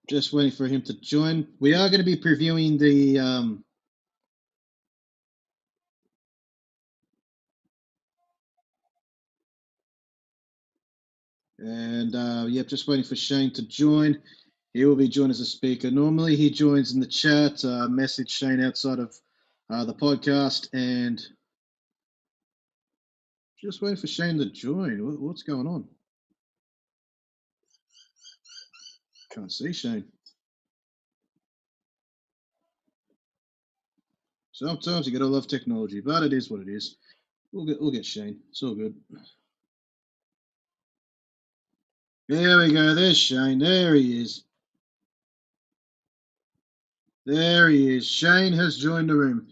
Just waiting for him to join. We are going to be previewing the yep, just waiting for Shane to join. He will be joined as a speaker. Normally he joins in the chat, message Shane outside of the podcast, and just waiting for Shane to join. What's going on? Can't see Shane. Sometimes you gotta love technology, but it is what it is. We'll get Shane. It's all good. There we go. There's Shane. There he is. There he is. Shane has joined the room.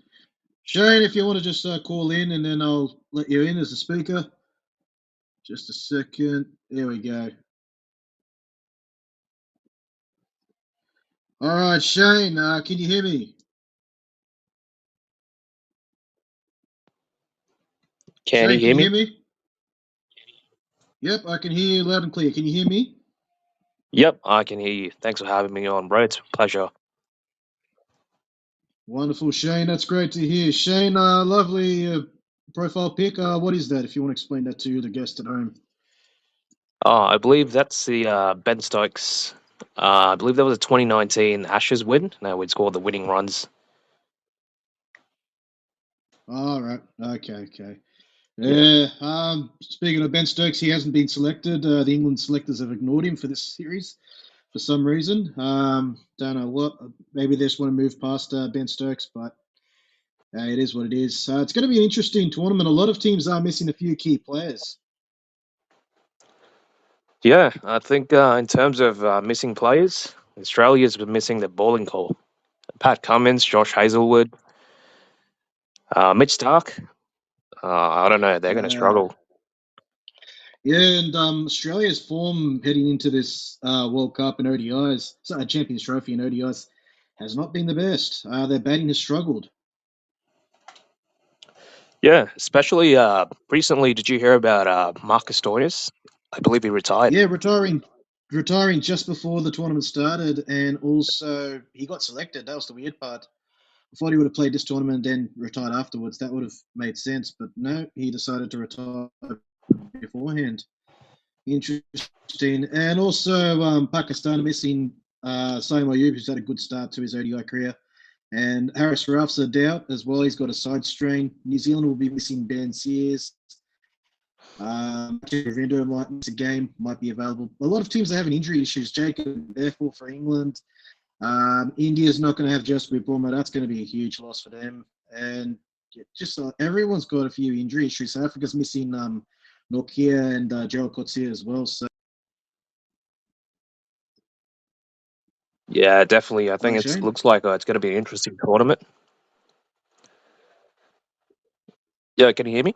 Shane, if you want to just call in, and then I'll let you in as a speaker. Just a second. There we go. All right, Shane, can you hear me? Can Shane, you hear me? Yep, I can hear you loud and clear. Can you hear me? Yep, I can hear you. Thanks for having me on, bro. It's a pleasure. Wonderful, Shane. That's great to hear. Shane, lovely profile pic. What is that, if you want to explain that to the guest at home? I believe that's the Ben Stokes. I believe that was a 2019 Ashes win. No, it's called the winning runs. All right. Okay. Yeah. Speaking of Ben Stokes, he hasn't been selected. The England selectors have ignored him for this series for some reason. Don't know what. Maybe they just want to move past Ben Stokes, but it is what it is. It's going to be an interesting tournament. A lot of teams are missing a few key players. Yeah, I think in terms of missing players, Australia's been missing the bowling core. Pat Cummins, Josh Hazelwood, Mitch Stark. I don't know. They're going to struggle. Yeah, and Australia's form heading into this World Cup and ODIs, Champions Trophy and ODIs, has not been the best. Their batting has struggled. Yeah, especially recently. Did you hear about Marcus Stoinis? I believe he retired. Yeah, retiring just before the tournament started, and also he got selected. That was the weird part. I thought he would have played this tournament and then retired afterwards. That would have made sense, but no, he decided to retire beforehand. Interesting. And also Pakistan missing Saim Ayub, who's had a good start to his ODI career. And Harris Ralph's a doubt as well. He's got a side strain. New Zealand will be missing Ben Sears. Ravinder might miss a game, might be available. A lot of teams are having injury issues. Jacob, therefore, for England. India's not going to have Jasprit Bumrah. That's going to be a huge loss for them. And just everyone's got a few injury issues. South Africa's missing Nokia and Gerald Coetzee as well. So Yeah, definitely. I think it Shane? looks like it's going to be an interesting tournament. Yeah, can you hear me?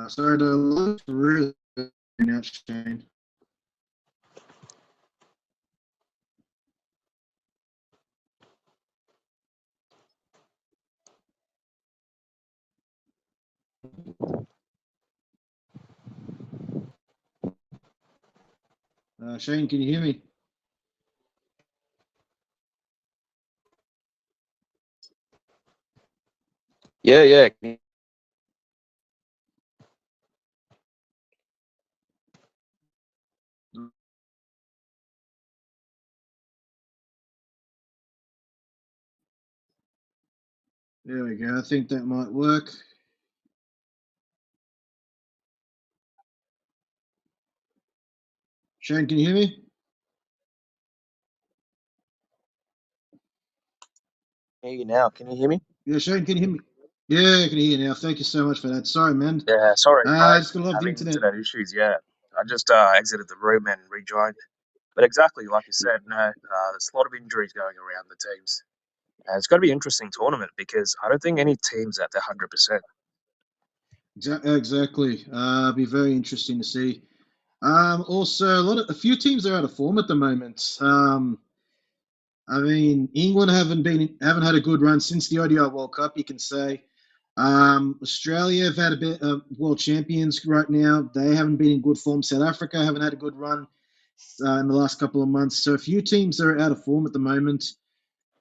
Sorry to lose really out, Shane. Shane, can you hear me? Yeah. There we go. I think that might work. Shane, can you hear me? Hear you now. Can you hear me? Yeah, Shane, can you hear me? Yeah, I can hear you now. Thank you so much for that. Sorry, man. Yeah, sorry, I just got to love the having internet. internet issues. Yeah, I just exited the room and rejoined. But exactly like you said, no, there's a lot of injuries going around the teams. And it's going to be an interesting tournament because I don't think any team's at their 100%. Exactly. Be very interesting to see. Also, a few teams are out of form at the moment. I mean, England haven't had a good run since the ODI World Cup, you can say. Australia have had a bit of world champions right now. They haven't been in good form. South Africa haven't had a good run in the last couple of months. So a few teams are out of form at the moment.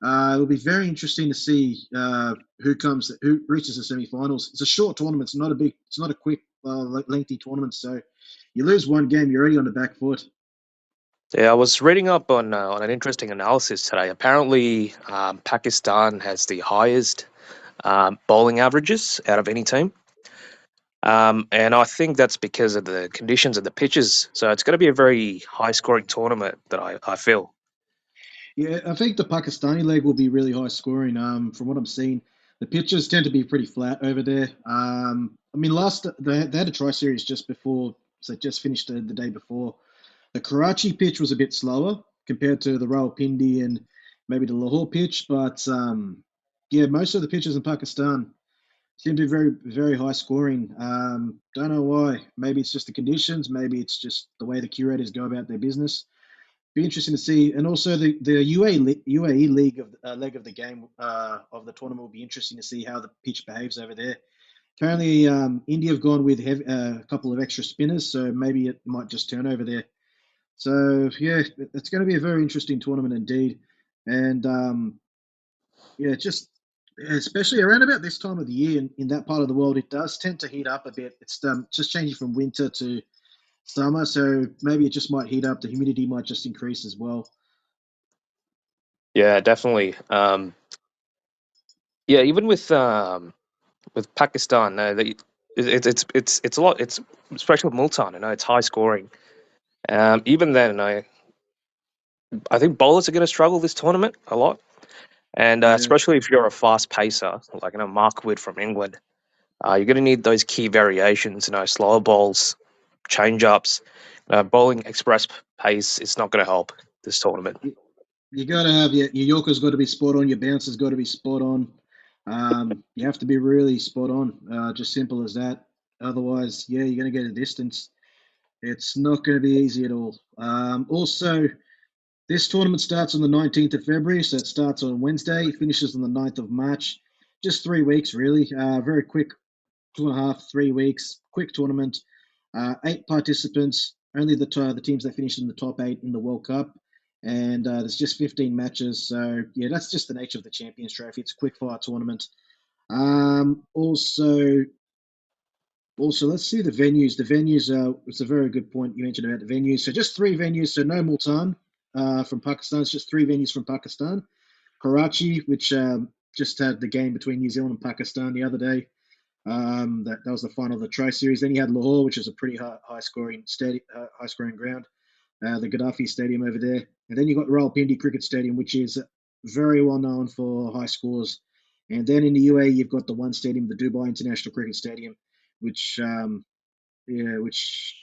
It'll be very interesting to see who reaches the semi-finals. It's a short tournament. It's not a quick, lengthy tournament. So you lose one game, you're already on the back foot. Yeah, I was reading up on an interesting analysis today. Apparently, Pakistan has the highest bowling averages out of any team. And I think that's because of the conditions of the pitches. So it's going to be a very high scoring tournament that I feel. Yeah, I think the Pakistani leg will be really high scoring. From what I'm seeing, the pitches tend to be pretty flat over there. I mean, they had a try series just before, so just finished the day before. The Karachi pitch was a bit slower compared to the Rawalpindi and maybe the Lahore pitch, but yeah, most of the pitches in Pakistan seem to be very, very high scoring. Don't know why. Maybe it's just the conditions. Maybe it's just the way the curators go about their business. Be interesting to see, and also the UAE leg of the game of the tournament will be interesting to see how the pitch behaves over there. Apparently, India have gone with a couple of extra spinners, so maybe it might just turn over there. So yeah, it's going to be a very interesting tournament indeed, and yeah, just especially around about this time of the year in that part of the world, it does tend to heat up a bit. It's just changing from winter to summer, so maybe it just might heat up. The humidity might just increase as well. Yeah, definitely. Yeah, even with Pakistan, it's a lot. It's especially with Multan. It's high scoring. Even then, I think bowlers are going to struggle this tournament a lot, and Yeah. especially if you're a fast pacer like Mark Wood from England, you're going to need those key variations. Slower balls, change ups, bowling express pace. It's not going to help this tournament. You got to have your Yorker's got to be spot on. Your bouncer's got to be spot on. You have to be really spot on. Just simple as that. Otherwise, yeah, you're going to get a distance. It's not going to be easy at all. Also, this tournament starts on the 19th of February, so it starts on Wednesday, finishes on the 9th of March. Just 3 weeks, really. Very quick, 2.5, 3 weeks, quick tournament. Eight participants, only the teams that finished in the top eight in the World Cup, and there's just 15 matches. So yeah, that's just the nature of the Champions Trophy. It's a quick fire tournament. Um, also, also, let's see the venues. The venues it's a very good point you mentioned about the venues. So just three venues. So no Multan from Pakistan. It's just three venues from Pakistan. Karachi, which just had the game between New Zealand and Pakistan the other day. That was the final of the Tri Series. Then you had Lahore, which is a pretty high scoring high scoring ground. The Gaddafi Stadium over there, and then you got Rawalpindi Cricket Stadium, which is very well known for high scores. And then in the UAE, you've got the one stadium, the Dubai International Cricket Stadium, which yeah, which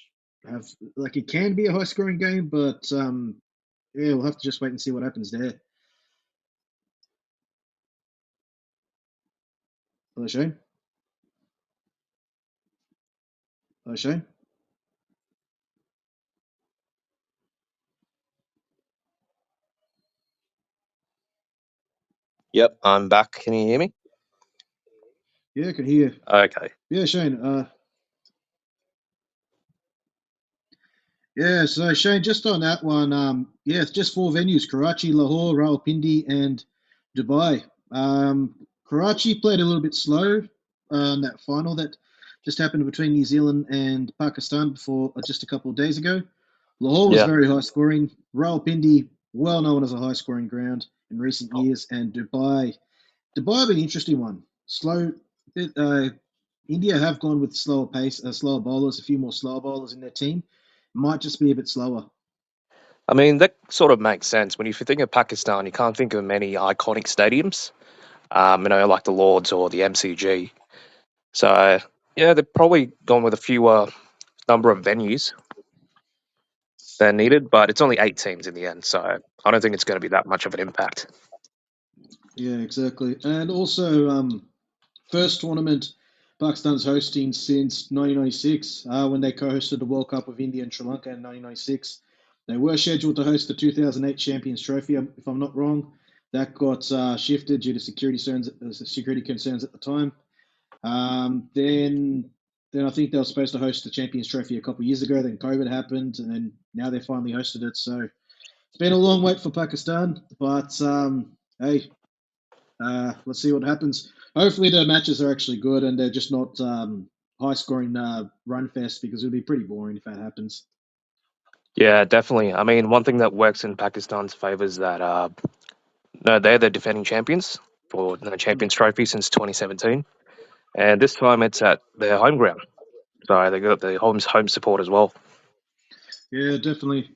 have like it can be a high scoring game, but yeah, we'll have to just wait and see what happens there. Hello, Shane. Hello, Shane. Yep, I'm back. Can you hear me? Yeah, I can hear. Okay. Yeah, Shane. Yeah, so Shane, just on that one, yeah, it's just four venues: Karachi, Lahore, Rawalpindi, and Dubai. Karachi played a little bit slow in that final that just happened between New Zealand and Pakistan before just a couple of days ago. Lahore was Yeah. very high scoring. Rawalpindi, well known as a high scoring ground in recent years, and Dubai will be an interesting one. Slow. Uh, India have gone with slower pace, slower bowlers, a few more slower bowlers in their team. Might just be a bit slower. I mean, that sort of makes sense. When if you think of Pakistan, you can't think of many iconic stadiums, like the Lords or the MCG. So, yeah, they've probably gone with a fewer number of venues than needed, but it's only eight teams in the end. So I don't think it's going to be that much of an impact. Yeah, exactly. And also, first tournament Pakistan's hosting since 1996, when they co-hosted the World Cup with India and Sri Lanka in 1996. They were scheduled to host the 2008 Champions Trophy, if I'm not wrong. That got shifted due to security concerns at the time. Then I think they were supposed to host the Champions Trophy a couple of years ago. Then COVID happened, and then now they finally hosted it. So it's been a long wait for Pakistan, but hey, let's see what happens. Hopefully, the matches are actually good and they're just not high scoring run fest because it would be pretty boring if that happens. Yeah, definitely. I mean, one thing that works in Pakistan's favor is that no, they're the defending champions for the Mm. Champions Trophy since 2017, and this time it's at their home ground, so they got the home support as well. Yeah, definitely.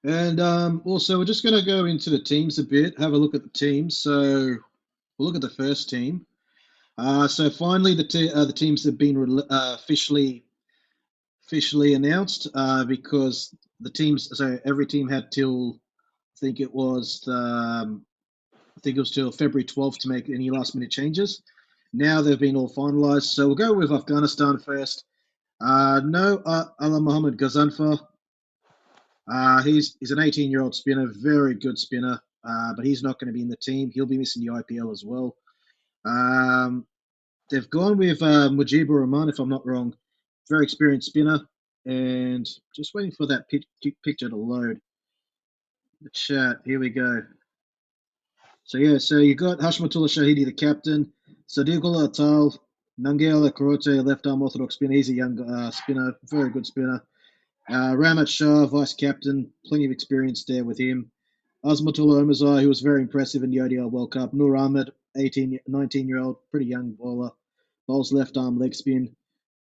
And also, we're just going to go into the teams a bit, have a look at the teams. So we'll look at the first team. So finally, the teams have been officially announced because the teams. So every team had till I think it was I think it was till February 12th to make any last minute changes. Now they've been all finalised. So we'll go with Afghanistan first. No, Allah Muhammad Ghazanfar. He's an 18-year-old spinner, very good spinner, but he's not going to be in the team. He'll be missing the IPL as well. Um, they've gone with Mujibur Rahman, if I'm not wrong, very experienced spinner, and just waiting for that picture to load. The chat. Here we go. So yeah, so you got Hashmatullah Shahidi, the captain, Sadiqullah Atal, Nangela Karote, left arm orthodox spinner. He's a young spinner, very good spinner. Ramat Shah, vice captain, plenty of experience there with him. Azmatullah Omazai, who was very impressive in the ODI World Cup. Nur Ahmed, 18, 19-year-old, pretty young bowler, bowls left arm leg spin.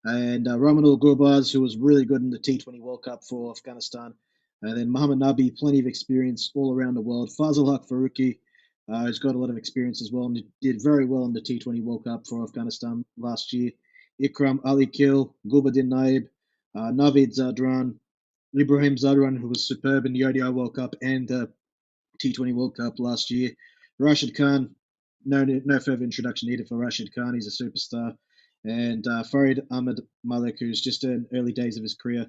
And Ramanul Gurbaz, who was really good in the T20 World Cup for Afghanistan. And then Muhammad Nabi, plenty of experience all around the world. Fazal Haq Faruqi, who's got a lot of experience as well and did very well in the T20 World Cup for Afghanistan last year. Ikram Ali Kil, Gulbuddin Naib, Navid Zadran, Ibrahim Zadran, who was superb in the ODI World Cup and the T20 World Cup last year. Rashid Khan, no further introduction needed for Rashid Khan. He's a superstar. And Farid Ahmed Malik, who's just in early days of his career.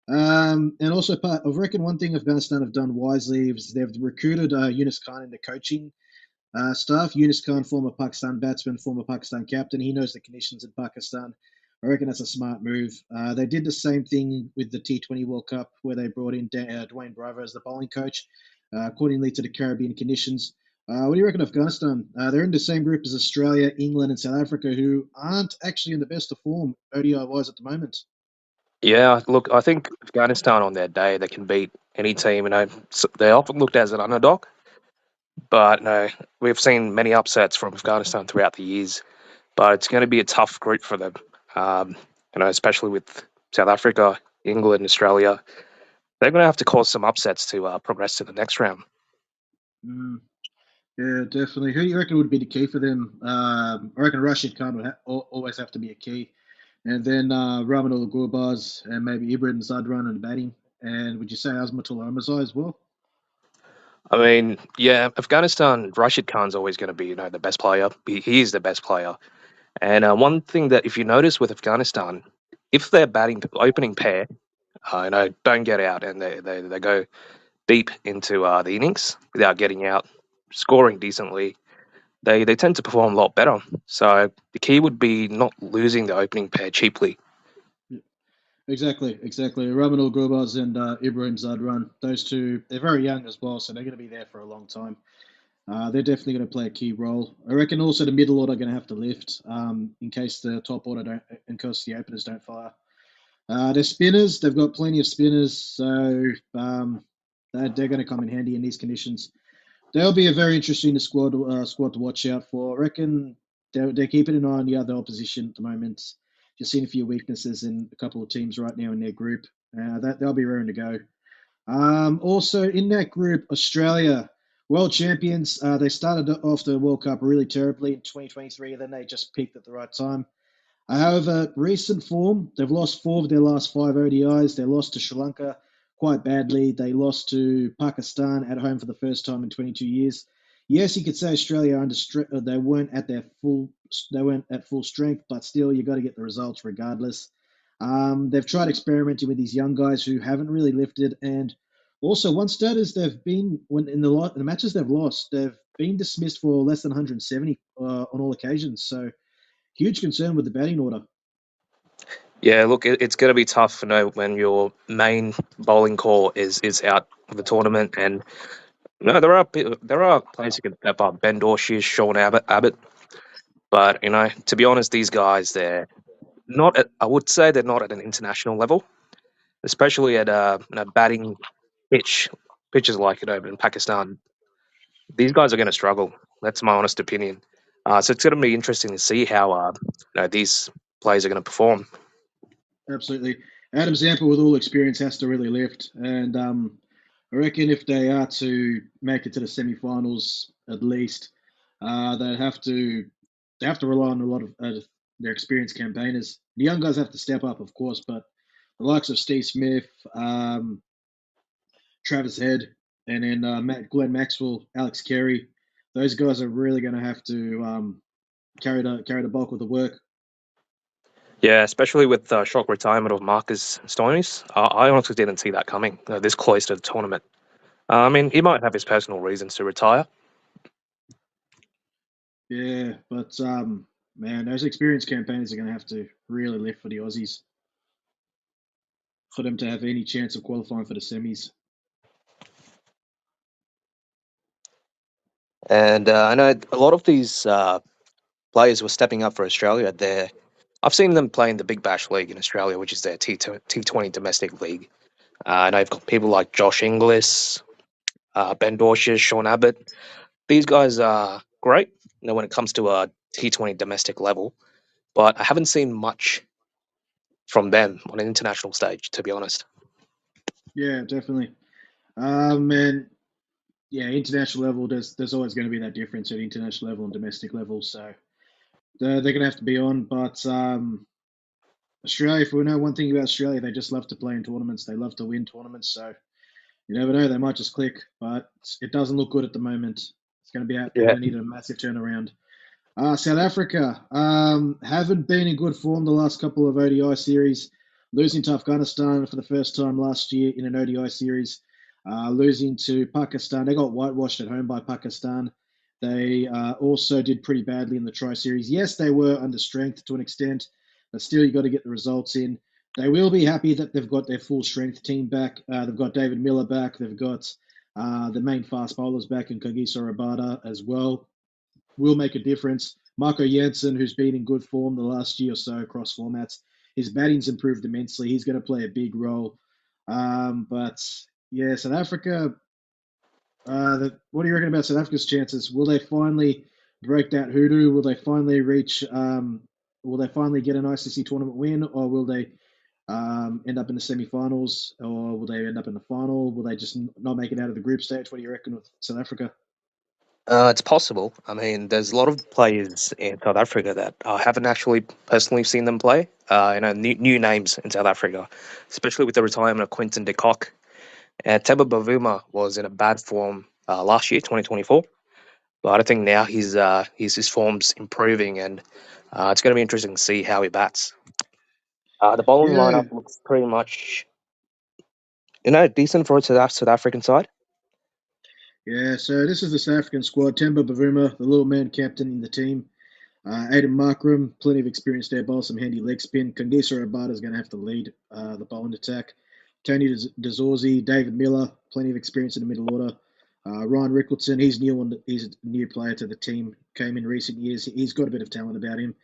And also, I reckon one thing Afghanistan have done wisely is they've recruited Yunus Khan into coaching staff. Yunus Khan, former Pakistan batsman, former Pakistan captain. He knows the conditions in Pakistan. I reckon that's a smart move. They did the same thing with the T20 World Cup where they brought in Dwayne Bravo as the bowling coach, accordingly to the Caribbean conditions. What do you reckon, Afghanistan? They're in the same group as Australia, England, and South Africa, who aren't actually in the best of form ODI wise at the moment. Yeah, look, I think Afghanistan on their day they can beat any team. They're often looked as an underdog, but no, we've seen many upsets from Afghanistan throughout the years. But it's going to be a tough group for them. Um, especially with South Africa, England, Australia. They're going to have to cause some upsets to progress to the next round. Mm, yeah, definitely. Who do you reckon would be the key for them? I reckon Rashid Khan would always have to be a key. And then Ramanul Gurbaz and maybe Ibrahim Zadran in batting. And would you say Azmatullah Omazai as well? I mean, yeah, Afghanistan, Rashid Khan's always going to be, the best player. He is the best player. And one thing that, if you notice with Afghanistan, if their batting opening pair, don't get out and they go deep into the innings without getting out, scoring decently, they tend to perform a lot better. So the key would be not losing the opening pair cheaply. Yeah, exactly. Ramanul Gurbaz and Ibrahim Zadran. Those two, they're very young as well, so they're going to be there for a long time. They're definitely going to play a key role. I reckon also the middle order are going to have to lift in case the top order don't, in case the openers don't fire. They're spinners. They've got plenty of spinners, so they're going to come in handy in these conditions. They'll be a very interesting squad to watch out for. I reckon they're keeping an eye on the other opposition at the moment. Just seeing a few weaknesses in a couple of teams right now in their group. They'll be raring to go. Also in that group, Australia, world champions. They started off the World Cup really terribly in 2023, and then they just peaked at the right time. However, recent form, they've lost four of their last five ODIs. They lost to Sri Lanka quite badly. They lost to Pakistan at home for the first time in 22 years. Yes, you could say Australia they weren't at their full they weren't at full strength, but still you got to get the results regardless. They've tried experimenting with these young guys who haven't really lifted, and also one stat is they've been when in the matches they've lost, they've been dismissed for less than 170 on all occasions. So huge concern with the batting order. Yeah, look, it's going to be tough, when your main bowling core is out of the tournament, and no, there are players who can step up. Ben Dorshis, Sean Abbott, but to be honest, these guys I would say they're not at an international level, especially at batting pitch pitches like in Pakistan. These guys are going to struggle. That's my honest opinion. So it's going to be interesting to see how these players are going to perform. Absolutely. Adam Zampa, with all experience, has to really lift. And I reckon if they are to make it to the semi-finals, at least, they have to rely on a lot of their experienced campaigners. The young guys have to step up, of course, but the likes of Steve Smith, Travis Head, and then Glenn Maxwell, Alex Carey, those guys are really going to have to carry the bulk of the work. Yeah, especially with the shock retirement of Marcus Stoinis. I honestly didn't see that coming this close to the tournament. I mean, he might have his personal reasons to retire. Yeah, but man, those experienced campaigners are going to have to really lift for the Aussies for them to have any chance of qualifying for the semis. And I know a lot of these players were stepping up for Australia. I've seen them play in the Big Bash League in Australia, which is their T20 domestic league. And I've got people like Josh Inglis, Ben Dorshis, Sean Abbott. These guys are great, when it comes to a T20 domestic level, but I haven't seen much from them on an international stage, to be honest. Yeah, definitely. And yeah, international level, there's always going to be that difference at international level and domestic level. So they're going to have to be on. But Australia, if we know one thing about Australia, they just love to play in tournaments. They love to win tournaments. So you never know, they might just click. But it doesn't look good at the moment. It's going to be out. They're Yeah. going to need a massive turnaround. South Africa haven't been in good form the last couple of ODI series, losing to Afghanistan for the first time last year in an ODI series, losing to Pakistan. They got whitewashed at home by Pakistan. They also did pretty badly in the Tri Series. Yes, they were under strength to an extent, but still, you got to get the results in. They will be happy that they've got their full strength team back. They've got David Miller back. They've got the main fast bowlers back in Kagiso Rabada as well. Will make a difference. Marco Jansen, who's been in good form the last year or so across formats, his batting's improved immensely. He's going to play a big role. But yeah, South Africa. What do you reckon about South Africa's chances? Will they finally break that hoodoo? Will they finally reach? Will they finally get an ICC tournament win, or will they end up in the semi-finals, or will they end up in the final? Will they just not make it out of the group stage? What do you reckon with South Africa? It's possible. I mean, there's a lot of players in South Africa that I haven't actually personally seen them play. New names in South Africa, especially with the retirement of Quinton de Kock. Temba Bavuma was in a bad form last year, 2024, but I think now his form's improving, and it's going to be interesting to see how he bats. The bowling Yeah, lineup looks pretty much, decent for a South African side. yeah, so this is the South African squad. Temba Bavuma, the little man captain in the team. Aiden Markram, plenty of experience there, bowl some handy leg spin. Kangisa Rabada is going to have to lead the bowling attack. Tony Dezorzi, David Miller, plenty of experience in the middle order. Ryan Rickleton, he's a new player to the team, came in recent years. He's got a bit of talent about him.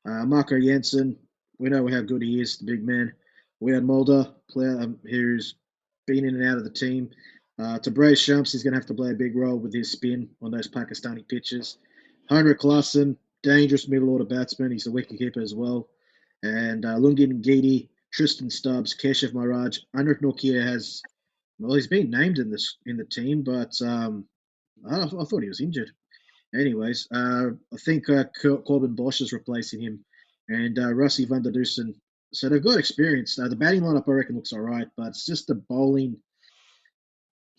Marco Jansen, we know how good he is, the big man. Weird Mulder, player who's been in and out of the team. To Brace Shumps, he's going to have to play a big role with his spin on those Pakistani pitches. Heinrich Klassen, dangerous middle order batsman. He's a wicketkeeper as well. And Lungin Ngidi, Tristan Stubbs, Keshav Maharaj. Heinrich Nokia has, well, he's been named in the team, but I thought he was injured. Anyways, I think Corbin Bosch is replacing him, and Russi van der Dusen. So they've got experience. The batting lineup, I reckon, looks all right, but it's just the bowling,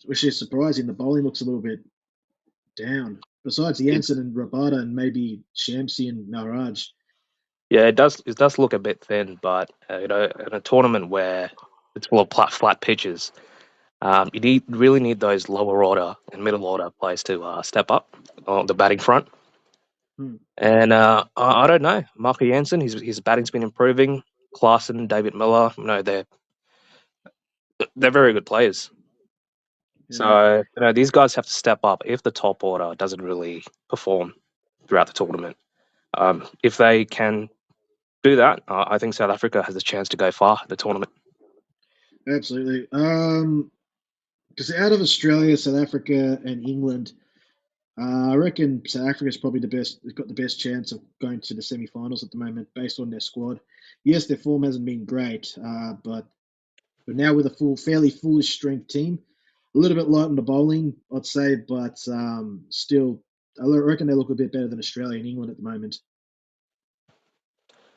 which is surprising. The bowling looks a little bit down. Besides Jansen and Rabada and maybe Shamsi and Maharaj. Yeah, it does. It does look a bit thin, but in a tournament where it's full of flat pitches, you really need those lower order and middle order players to step up on the batting front. Hmm. And I don't know. Marco Jansen, his batting's been improving. Klaassen, David Miller, they're very good players. Yeah, So these guys have to step up if the top order doesn't really perform throughout the tournament. If they can do that, I think South Africa has a chance to go far in the tournament. absolutely. Because out of Australia, South Africa, and England, I reckon South Africa's probably the best. They've got the best chance of going to the semi-finals at the moment, based on their squad. Yes, their form hasn't been great, but now with a fairly fullish strength team, a little bit light on the bowling, I'd say, but still, I reckon they look a bit better than Australia and England at the moment.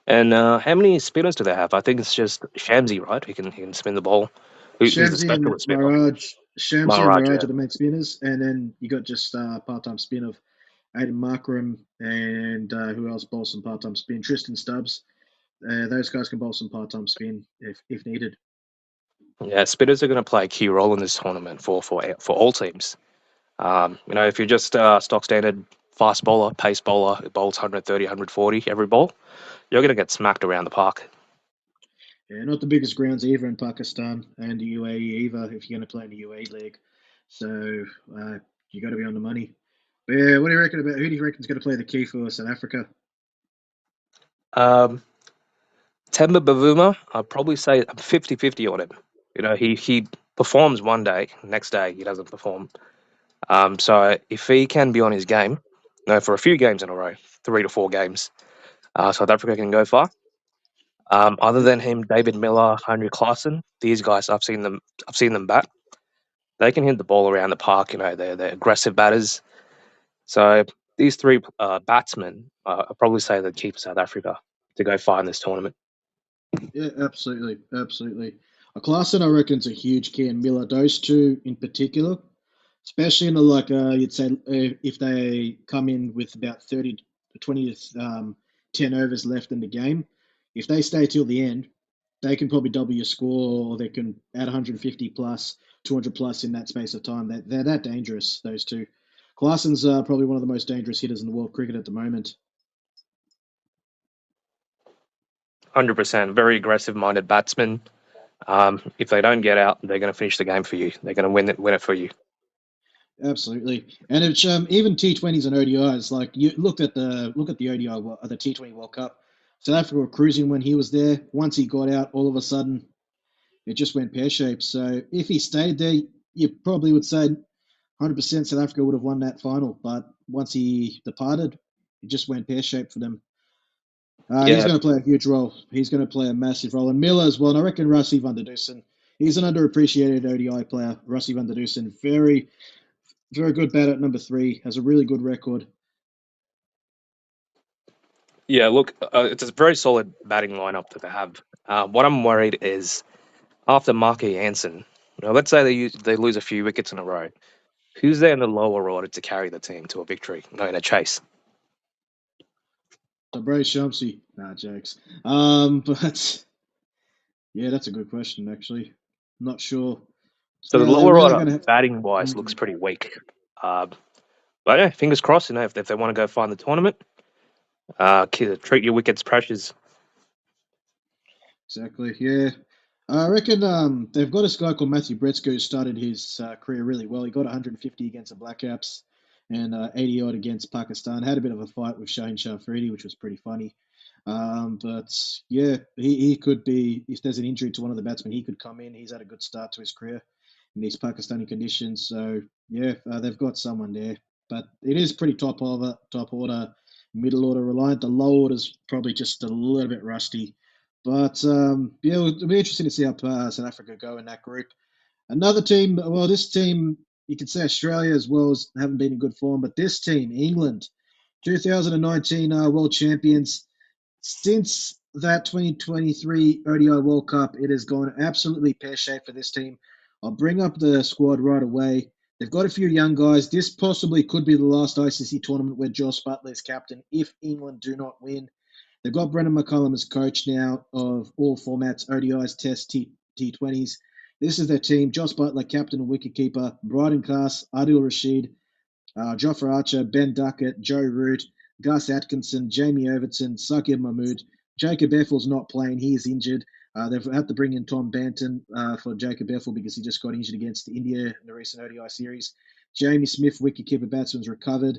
And how many spinners do they have? I think it's just Shamsi, right? He can spin the ball. Who's the Shamsi and specialist spinner? Maharaj Maharaj. are the main spinners, and then you got just part-time spin of Aiden Markram and who else bowls some part-time spin? Tristan Stubbs. Those guys can bowl some part-time spin if needed. Yeah, spinners are going to play a key role in this tournament for all teams. If you're just stock standard fast bowler, pace bowler, who bowls 130, 140 every ball, you're going to get smacked around the park. Yeah, not the biggest grounds either in Pakistan and the UAE either if you're going to play in the UAE league. So you got to be on the money. But yeah, what do you reckon about who do you reckon is going to play the key for South Africa? Um, Temba Bavuma, I'd probably say I'm 50-50 on him. He performs one day, next day he doesn't perform. So if he can be on his game, for a few games in a row, 3 to 4 games, South Africa can go far. Other Yep. than him, David Miller, Henry Klaassen, these guys I've seen them bat. They can hit the ball around the park. They're aggressive batters. So these three batsmen, I'd probably say the key for South Africa to go far in this tournament. Yeah, absolutely, absolutely. A Klaassen, I reckon, is a huge key, and Miller, those two in particular, especially in the you'd say if they come in with about 30 to 20 10 overs left in the game, if they stay till the end, they can probably double your score, or they can add 150 plus, 200 plus in that space of time. They're that dangerous, those two. Klaassen's probably one of the most dangerous hitters in the world cricket at the moment. 100%, very aggressive-minded batsmen. If they don't get out, they're going to finish the game for you. They're going to win it for you. Absolutely, and it's even T20s and ODIs. Like you look at the ODI, the T20 World Cup. South Africa were cruising when he was there. Once he got out, all of a sudden it just went pear shaped. So if he stayed there, you probably would say 100% South Africa would have won that final. But once he departed, it just went pear shaped for them. He's Yeah, going to play a huge role. He's going to play a massive role. And Miller as well. And I reckon Rassie van der Dusen, he's an underappreciated ODI player. Rassie van der Dusen, very, very good batter at number three, has a really good record. yeah. Look, it's a very solid batting lineup that they have. What I'm worried is after Marco Jansen, let's say they lose a few wickets in a row. Who's there in the lower order to carry the team to a victory? No, in a chase. Bray Shumsey. Nah, jokes. But yeah, that's a good question, actually. Not sure. So the They're lower really order, going to have. batting wise, looks Mm, pretty weak. Uh, but yeah, fingers crossed. If they want to go find the tournament, treat your wickets precious. exactly. Yeah. I reckon they've got this guy called Matthew Bretzko who started his career really well. He got 150 against the Black Caps and 80 odd against Pakistan. Had a bit of a fight with Shaheen Shah Afridi, which was pretty funny. But yeah, he could be, if there's an injury to one of the batsmen, he could come in. He's had a good start to his career in these Pakistani conditions. So yeah, they've got someone there. But it is pretty top order, middle order reliant. The low order's probably just a little bit rusty. But yeah, it'll be interesting to see how South Africa go in that group. Another team, well, this team, you could say Australia as well as haven't been in good form, but this team, England, 2019 world champions. Since that 2023 ODI World Cup, it has gone absolutely pear-shaped for this team. I'll bring up the squad right away. They've got a few young guys. This possibly could be the last ICC tournament where Joss Butler is captain if England do not win. They've got Brendan McCullum as coach now of all formats, ODIs, Test, T20s. This is their team. Joss Butler, captain and wicketkeeper. Bryden Cass, Adil Rashid, Jofra Archer, Ben Duckett, Joe Root. Gus Atkinson, Jamie Overton, Sakib Mahmood. Jacob Effel's not playing. He is injured. They've had to bring in Tom Banton for Jacob Effel because he just got injured against India in the recent ODI series. Jamie Smith, wicketkeeper batsman's recovered.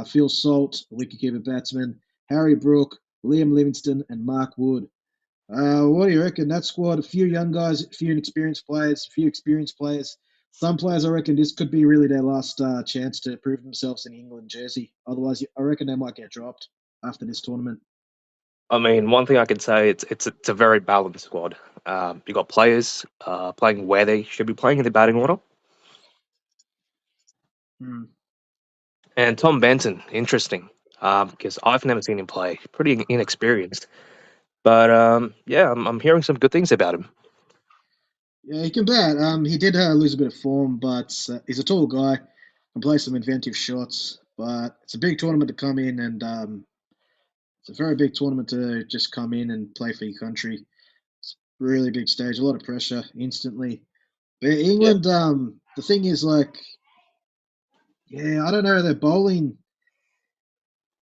Phil Salt, wicketkeeper batsman. Harry Brook, Liam Livingston, and Mark Wood. What do you reckon? That squad, a few young guys, a few inexperienced players, a few experienced players. Some players, I reckon, this could be really their last chance to prove themselves in the England jersey. Otherwise, I reckon they might get dropped after this tournament. I mean, one thing I could say, it's a very balanced squad. You got players playing where they should be playing in the batting order, Hmm. and Tom Benton, interesting, because I've never seen him play. Pretty inexperienced, but yeah, I'm hearing some good things about him. Yeah, he can bat. He did lose a bit of form, but he's a tall guy, can play some inventive shots. But it's a big tournament to come in, and it's a very big tournament to just come in and play for your country. It's a really big stage, a lot of pressure instantly. But Yeah, England, the thing is, like, yeah, I don't know. Their bowling,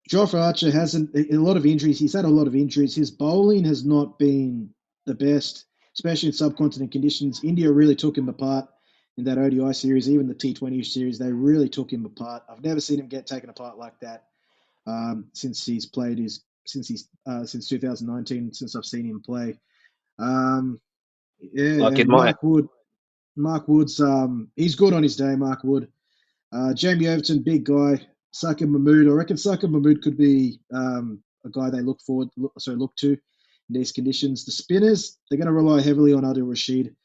Jofra Archer hasn't a lot of injuries. He's had a lot of injuries. His bowling has not been the best, especially in subcontinent conditions. India really took him apart in that ODI series, even the T20 series. They really took him apart. I've never seen him get taken apart like that since he's played his since 2019. Since I've seen him play. Um, yeah, like in and my Mark Wood's he's good on his day. Mark Wood. Jamie Overton, big guy. Sakib Mahmood. I reckon Sakib Mahmood could be a guy they look to in these conditions. The spinners, they're going to rely heavily on Adil Rashid.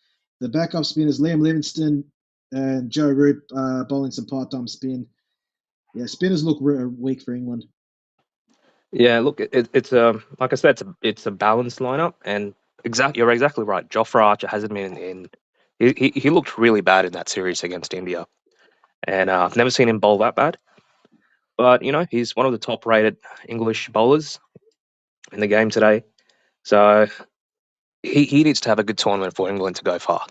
The backup spinners, Liam Livingston and Joe Root, bowling some part-time spin. Yeah, spinners look weak for England. Yeah, look, it's like I said, it's a balanced lineup, and you're exactly right. Jofra Archer hasn't been in. He looked really bad in that series against India, and I've never seen him bowl that bad. But he's one of the top-rated English bowlers in the game today, so he needs to have a good tournament for England to go far.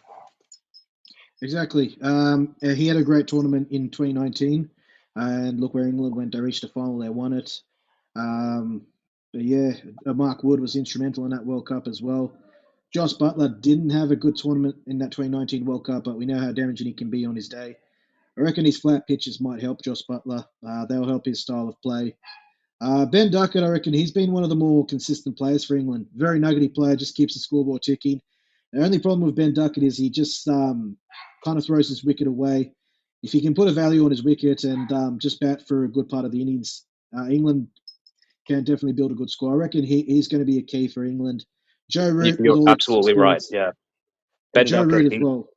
Exactly. He had a great tournament in 2019, and look where England went. They reached the final. They won it. Um, but yeah, Mark Wood was instrumental in that World Cup as well. Josh Butler didn't have a good tournament in that 2019 World Cup, but we know how damaging he can be on his day. I reckon his flat pitches might help Josh Butler. They'll help his style of play. Ben Duckett, I reckon he's been one of the more consistent players for England. Very nuggety player, just keeps the scoreboard ticking. The only problem with Ben Duckett is he just kind of throws his wicket away. If he can put a value on his wicket and just bat for a good part of the innings, England can definitely build a good score. I reckon he's going to be a key for England. Joe Root, with You're all his absolutely right. experience, Yeah, yeah, Ben Joe Duckett. Root as well.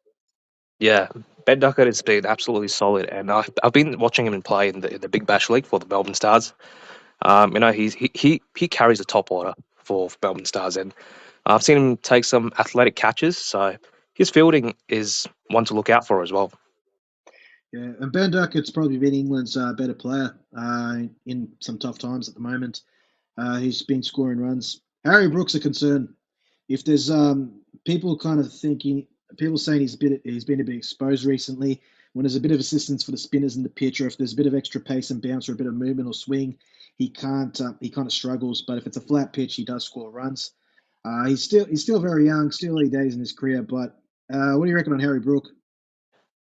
Yeah, Ben Duckett has been absolutely solid, and I've been watching him play in the Big Bash League for the Melbourne Stars. He carries the top order for Melbourne Stars, and I've seen him take some athletic catches, so his fielding is one to look out for as well. Yeah, and Ben Duckett's probably been England's better player in some tough times at the moment. He's been scoring runs. Harry Brook's a concern. If there's people kind of thinking, people saying he's been a bit exposed recently. When there's a bit of assistance for the spinners in the pitch, or if there's a bit of extra pace and bounce or a bit of movement or swing, he can't. He kind of struggles. But if it's a flat pitch, he does score runs. He's still very young, still early days in his career. But what do you reckon on Harry Brook?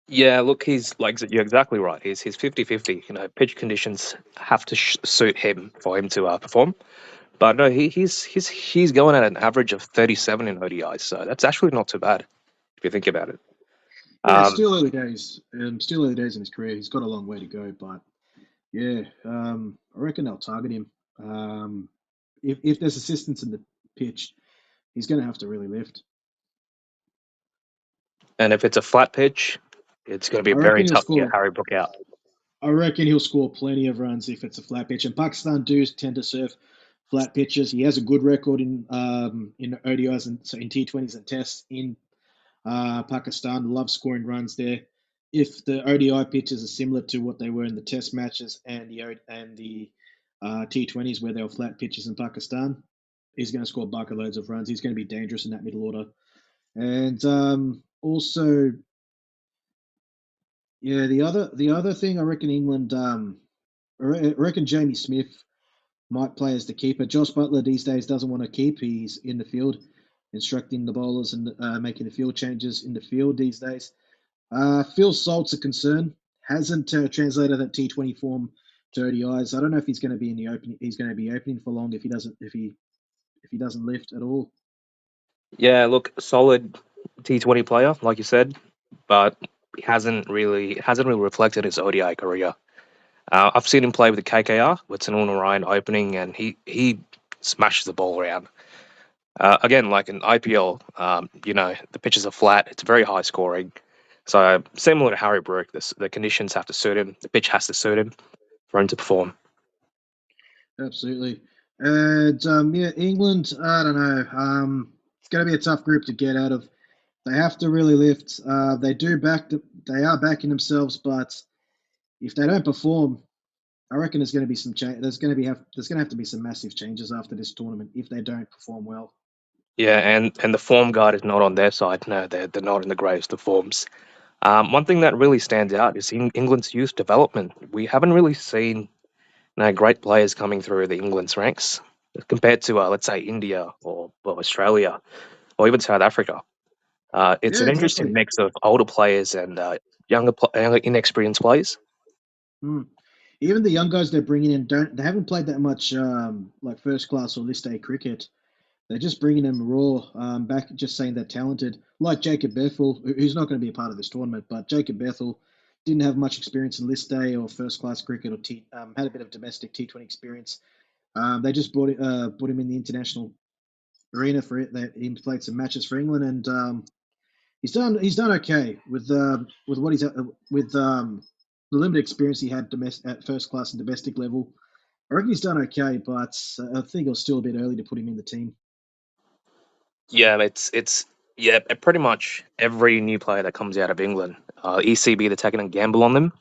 Yeah, look, he's like you're exactly right. He's 50-50. Pitch conditions have to suit him for him to perform. But no, he's going at an average of 37 in ODIs, so that's actually not too bad if you think about it. Yeah, Um, still early days. Still early days in his career. He's got a long way to go, but yeah, I reckon they'll target him. If there's assistance in the pitch, he's going to have to really lift. and if it's a flat pitch, it's going to I be very reckon he'll tough to get score. Harry Brook out. I reckon he'll score plenty of runs if it's a flat pitch. And Pakistan do tend to serve flat pitches. He has a good record in ODIs and so in T20s and Tests in Pakistan. Love scoring runs there. If the ODI pitches are similar to what they were in the Test matches and the T20s where they were flat pitches in Pakistan, he's going to score bucket loads of runs. He's going to be dangerous in that middle order. And also, yeah, the other thing I reckon England, I reckon Jamie Smith. might play as the keeper. Josh Butler these days doesn't want to keep. He's in the field, instructing the bowlers and making the field changes in the field these days. Phil Salt's a concern. Hasn't translated that T20 form to ODIs. I don't know if he's going to be in the opening. He's going to be opening for long if he doesn't if he doesn't lift at all. Yeah, look, solid T20 player, like you said, but he hasn't really reflected his ODI career. I've seen him play with the KKR with Sunil Narayan opening, and he smashes the ball around. Again, like in IPL, the pitches are flat. It's very high scoring. So similar to Harry Brook, the conditions have to suit him. The pitch has to suit him for him to perform. Absolutely. And yeah, England. I don't know. It's going to be a tough group to get out of. They have to really lift. They are backing themselves, but if they don't perform, I reckon there's going to be some change. There's going to have to be some massive changes after this tournament if they don't perform well. Yeah, and the form guard is not on their side. No, they're not in the greatest of forms. One thing that really stands out is England's youth development. We haven't really seen great players coming through the England's ranks compared to, let's say, India or Australia or even South Africa. It's Yeah, an interesting exactly. mix of older players and younger inexperienced players. Hmm. Even the young guys they're bringing in don't. They haven't played that much like first class or list A cricket. They're just bringing them raw back, just saying they're talented. Like Jacob Bethel, who's not going to be a part of this tournament, but Jacob Bethel didn't have much experience in list A or first class cricket or had a bit of domestic T20 experience. They just brought him in the international arena for it. He played some matches for England, and he's done okay with what he's with the limited experience he had at first class and domestic level. I reckon he's done okay, but I think it was still a bit early to put him in the team. Yeah, it's yeah, pretty much every new player that comes out of England, ECB they're taking a gamble on them,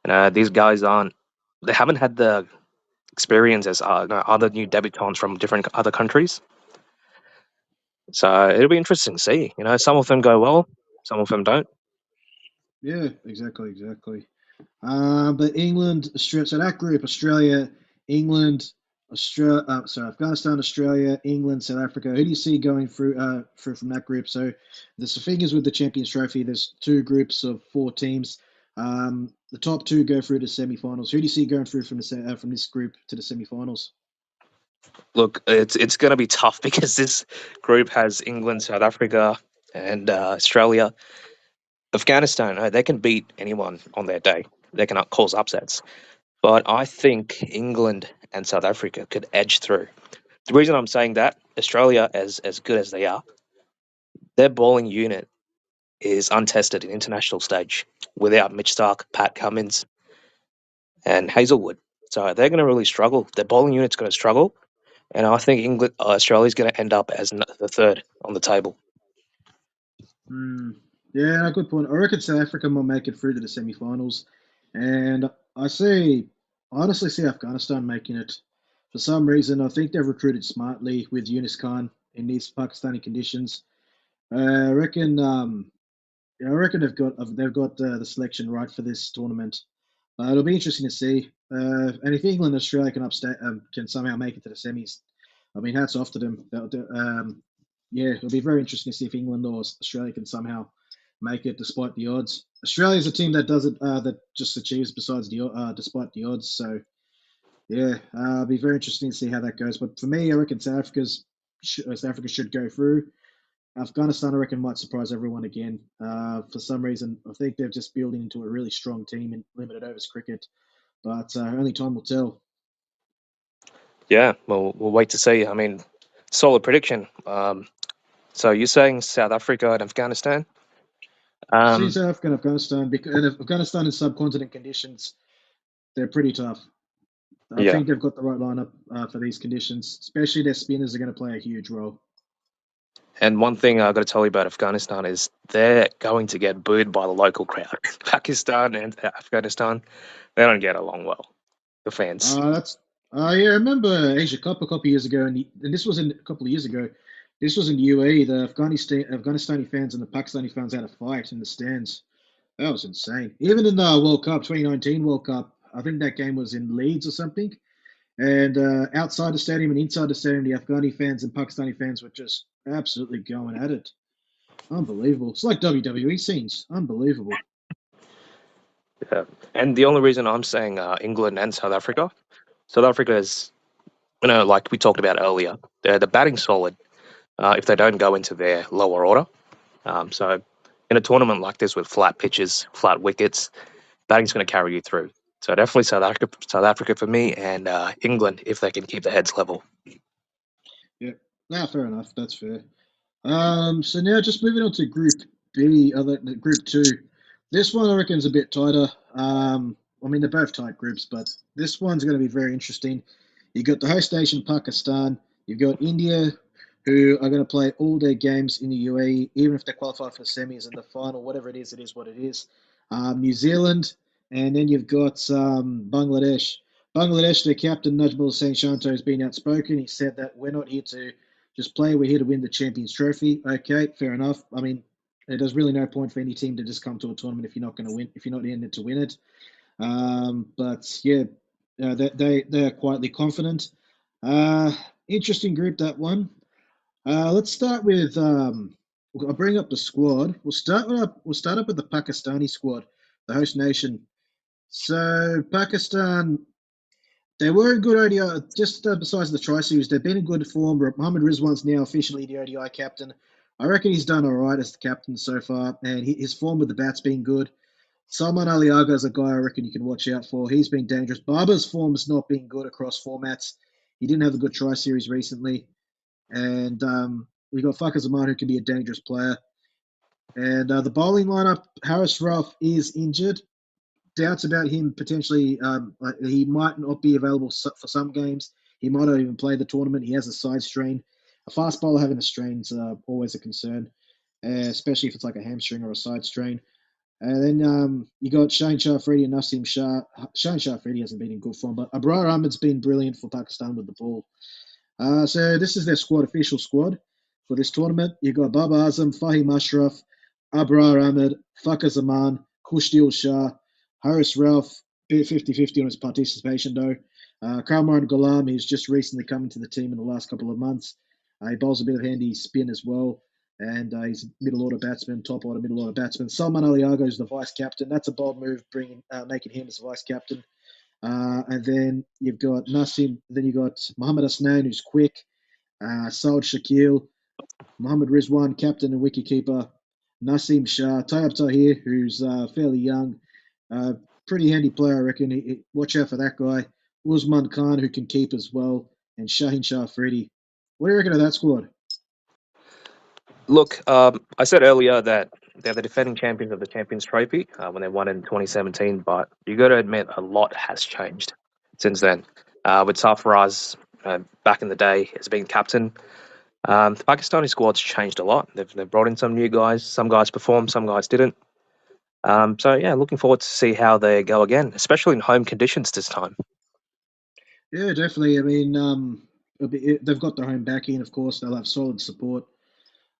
and these guys they haven't had the experience as other new debutants from different other countries. So it'll be interesting to see. Some of them go well, some of them don't. Yeah, exactly. But England, Australia, so that group, Australia, England, Afghanistan, Australia, England, South Africa. Who do you see going through from that group? So there's the figures with the Champions Trophy. There's two groups of four teams. The top two go through to semi-finals. Who do you see going through from this group to the semi-finals? Look, it's going to be tough because this group has England, South Africa, and Australia. Afghanistan, they can beat anyone on their day. They can cause upsets. But I think England and South Africa could edge through. The reason I'm saying that, Australia, as good as they are, their bowling unit is untested in international stage without Mitch Stark, Pat Cummins, and Hazelwood. So they're going to really struggle. Their bowling unit's going to struggle, and I think Australia's going to end up as the third on the table. Hmm. Yeah, good point. I reckon South Africa will make it through to the semi-finals, and I see, I honestly see Afghanistan making it. For some reason, I think they've recruited smartly with Yunus Khan in these Pakistani conditions. I reckon, yeah, I reckon they've got the selection right for this tournament. It'll be interesting to see. And if England and Australia can somehow make it to the semis, I mean, hats off to them. Yeah, it'll be very interesting to see if England or Australia can somehow make it despite the odds. Australia's a team that does it, that just achieves despite the odds. So yeah, it'll be very interesting to see how that goes. But for me, I reckon South Africa should go through. Afghanistan, I reckon, might surprise everyone again. For some reason, I think they're just building into a really strong team in limited overs cricket, but only time will tell. Yeah, well, we'll wait to see. I mean, solid prediction. So you're saying South Africa and Afghanistan? See Um, South Africa and Afghanistan, and if Afghanistan in subcontinent conditions, they're pretty tough. I yeah. think they've got the right lineup for these conditions, especially their spinners are going to play a huge role. And one thing I've got to tell you about Afghanistan is they're going to get booed by the local crowd. Pakistan and Afghanistan, they don't get along well. The fans. That's yeah. I remember Asia Cup a couple of years ago, and this was in a couple of years ago. This was in the UAE. The Afghanistani fans and the Pakistani fans had a fight in the stands. That was insane. Even in the World Cup, 2019 World Cup, I think that game was in Leeds or something. And outside the stadium and inside the stadium, the Afghani fans and Pakistani fans were just absolutely going at it. Unbelievable. It's like WWE scenes. Unbelievable. Yeah. And the only reason I'm saying England and South Africa is, like we talked about earlier, the batting solid if they don't go into their lower order. So in a tournament like this with flat pitches, flat wickets, batting's going to carry you through. So definitely South Africa for me, and England if they can keep their heads level. Yeah. Now, fair enough. That's fair. So now just moving on to Group B, Group Two. This one I reckon is a bit tighter. I mean they're both tight groups, but this one's going to be very interesting. You've got the host nation Pakistan. You've got India, who are going to play all their games in the UAE, even if they qualify for the semis and the final, whatever it is what it is. New Zealand, and then you've got Bangladesh. Bangladesh, their captain Najmul Hussain Shanto has been outspoken. He said that we're not here to just play. We're here to win the Champions Trophy. Okay, fair enough. I mean, there's really no point for any team to just come to a tournament if you're not going to win, if you're not in it to win it. But yeah, they are quietly confident. Uh, Interesting group that one. Let's start with. I'll bring up the squad. We'll start up with the Pakistani squad, the host nation. So Pakistan, they were in good ODI, just besides the Tri Series, they've been in good form. Mohammad Rizwan's now officially the ODI captain. I reckon he's done all right as the captain so far, and his form with the bat's been good. Salman Aliaga is a guy I reckon you can watch out for. He's been dangerous. Barber's form's not been good across formats. He didn't have a good Tri Series recently. And we got Fakar Zaman, who can be a dangerous player. And the bowling lineup, Harris Ralph is injured, doubts about him potentially. He might not be available for some games. He might not even play the tournament. He has a side strain. A fast bowler having a strain is always a concern, especially if it's like a hamstring or a side strain. And then you got Shane Shah Freddie and Nasim Shah. Shane Shah Freddie hasn't been in good form, but Abrar Ahmed's been brilliant for Pakistan with the ball. So this is their squad, official squad for this tournament. You've got Baba Azam, Fahim Ashraf, Abrar Ahmed, Fakar Zaman, Kushdil Shah, Haris Ralph, 50-50 on his participation though. Kamran Ghulam, he's just recently come into the team in the last couple of months. He bowls a bit of handy spin as well. And he's a middle order batsman, top order middle order batsman. Salman Aliaga is the vice captain. That's a bold move, making him as vice captain. And then you've got Nasim. Then you got Mohammad Asnan, who's quick. Saud Shakil, Mohammad Rizwan, captain and wicketkeeper. Nasim Shah, Tayyab Tahir, who's fairly young, uh, pretty handy player, I reckon. Watch out for that guy. Usman Khan, who can keep as well, and Shaheen Shah Freddie. What do you reckon of that squad? Look, I said earlier that they're the defending champions of the Champions Trophy when they won in 2017, but you got to admit a lot has changed since then. With Sarfaraz back in the day as being captain, the Pakistani squad's changed a lot. They've brought in some new guys. Some guys performed, some guys didn't. So yeah, looking forward to see how they go again, especially in home conditions this time. Yeah, definitely. I mean, they've got their home backing, of course. They'll have solid support.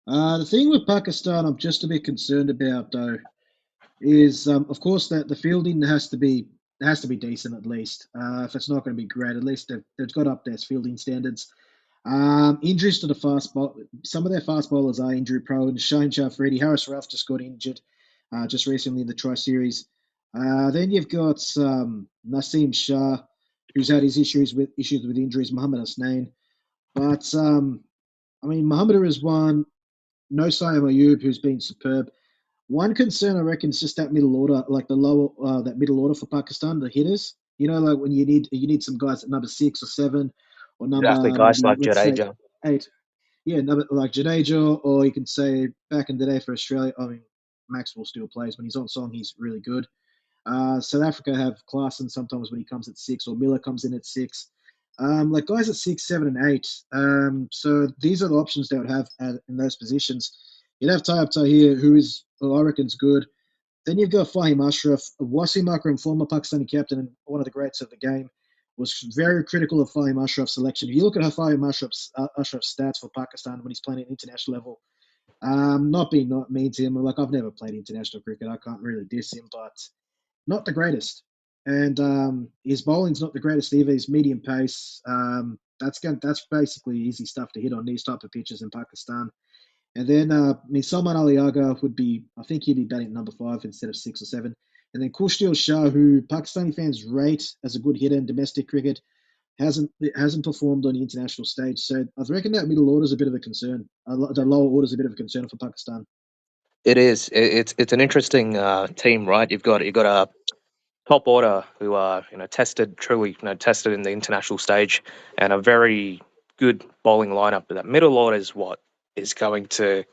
The thing with Pakistan, I'm just a bit concerned about, though, is of course that the fielding has to be decent at least. If it's not going to be great, at least they've got up their fielding standards. Injuries to the some of their fast bowlers are injury prone. Shane Shafridi, Harris Ralph just got injured just recently in the Tri Series. Then you've got Nasim Shah, who's had his issues with injuries. Mohammad Hasnain, but I mean Mohammad Rizwan, no Sayam Ayub, who's been superb. One concern I reckon is just that middle order, like the lower that middle order for Pakistan, the hitters. You know, like when you need some guys at number 6 or 7, or Exactly, number guys maybe like let's say Jadeja. 8. Yeah, number like Jadeja, or you can say back in the day for Australia. I mean, Maxwell still plays when he's on song. He's really good. South Africa have Klaassen sometimes when he comes at 6, or Miller comes in at 6. Like guys at 6, 7, and 8. So these are the options they would have in those positions. You'd have Tayyab Tahir, who I reckon's good. Then you've got Fahim Ashraf, Wasim Akram, former Pakistani captain and one of the greats of the game, was very critical of Fahim Ashraf's selection. If you look at how Fahim Ashraf's stats for Pakistan when he's playing at international level, not being not mean to him, like I've never played international cricket, I can't really diss him, but not the greatest. and his bowling's not the greatest either. He's medium pace. That's basically easy stuff to hit on these type of pitches in Pakistan. And then Salman Ali Agha would be, I think he'd be batting at number 5 instead of 6 or 7. And then Kushdil Shah, who Pakistani fans rate as a good hitter in domestic cricket, hasn't performed on the international stage. So I reckon that middle order is a bit of a concern. The lower order is a bit of a concern for Pakistan. It is. It's an interesting team, right? You've got a top order who are tested truly tested in the international stage, and a very good bowling lineup. But that middle order is what is going to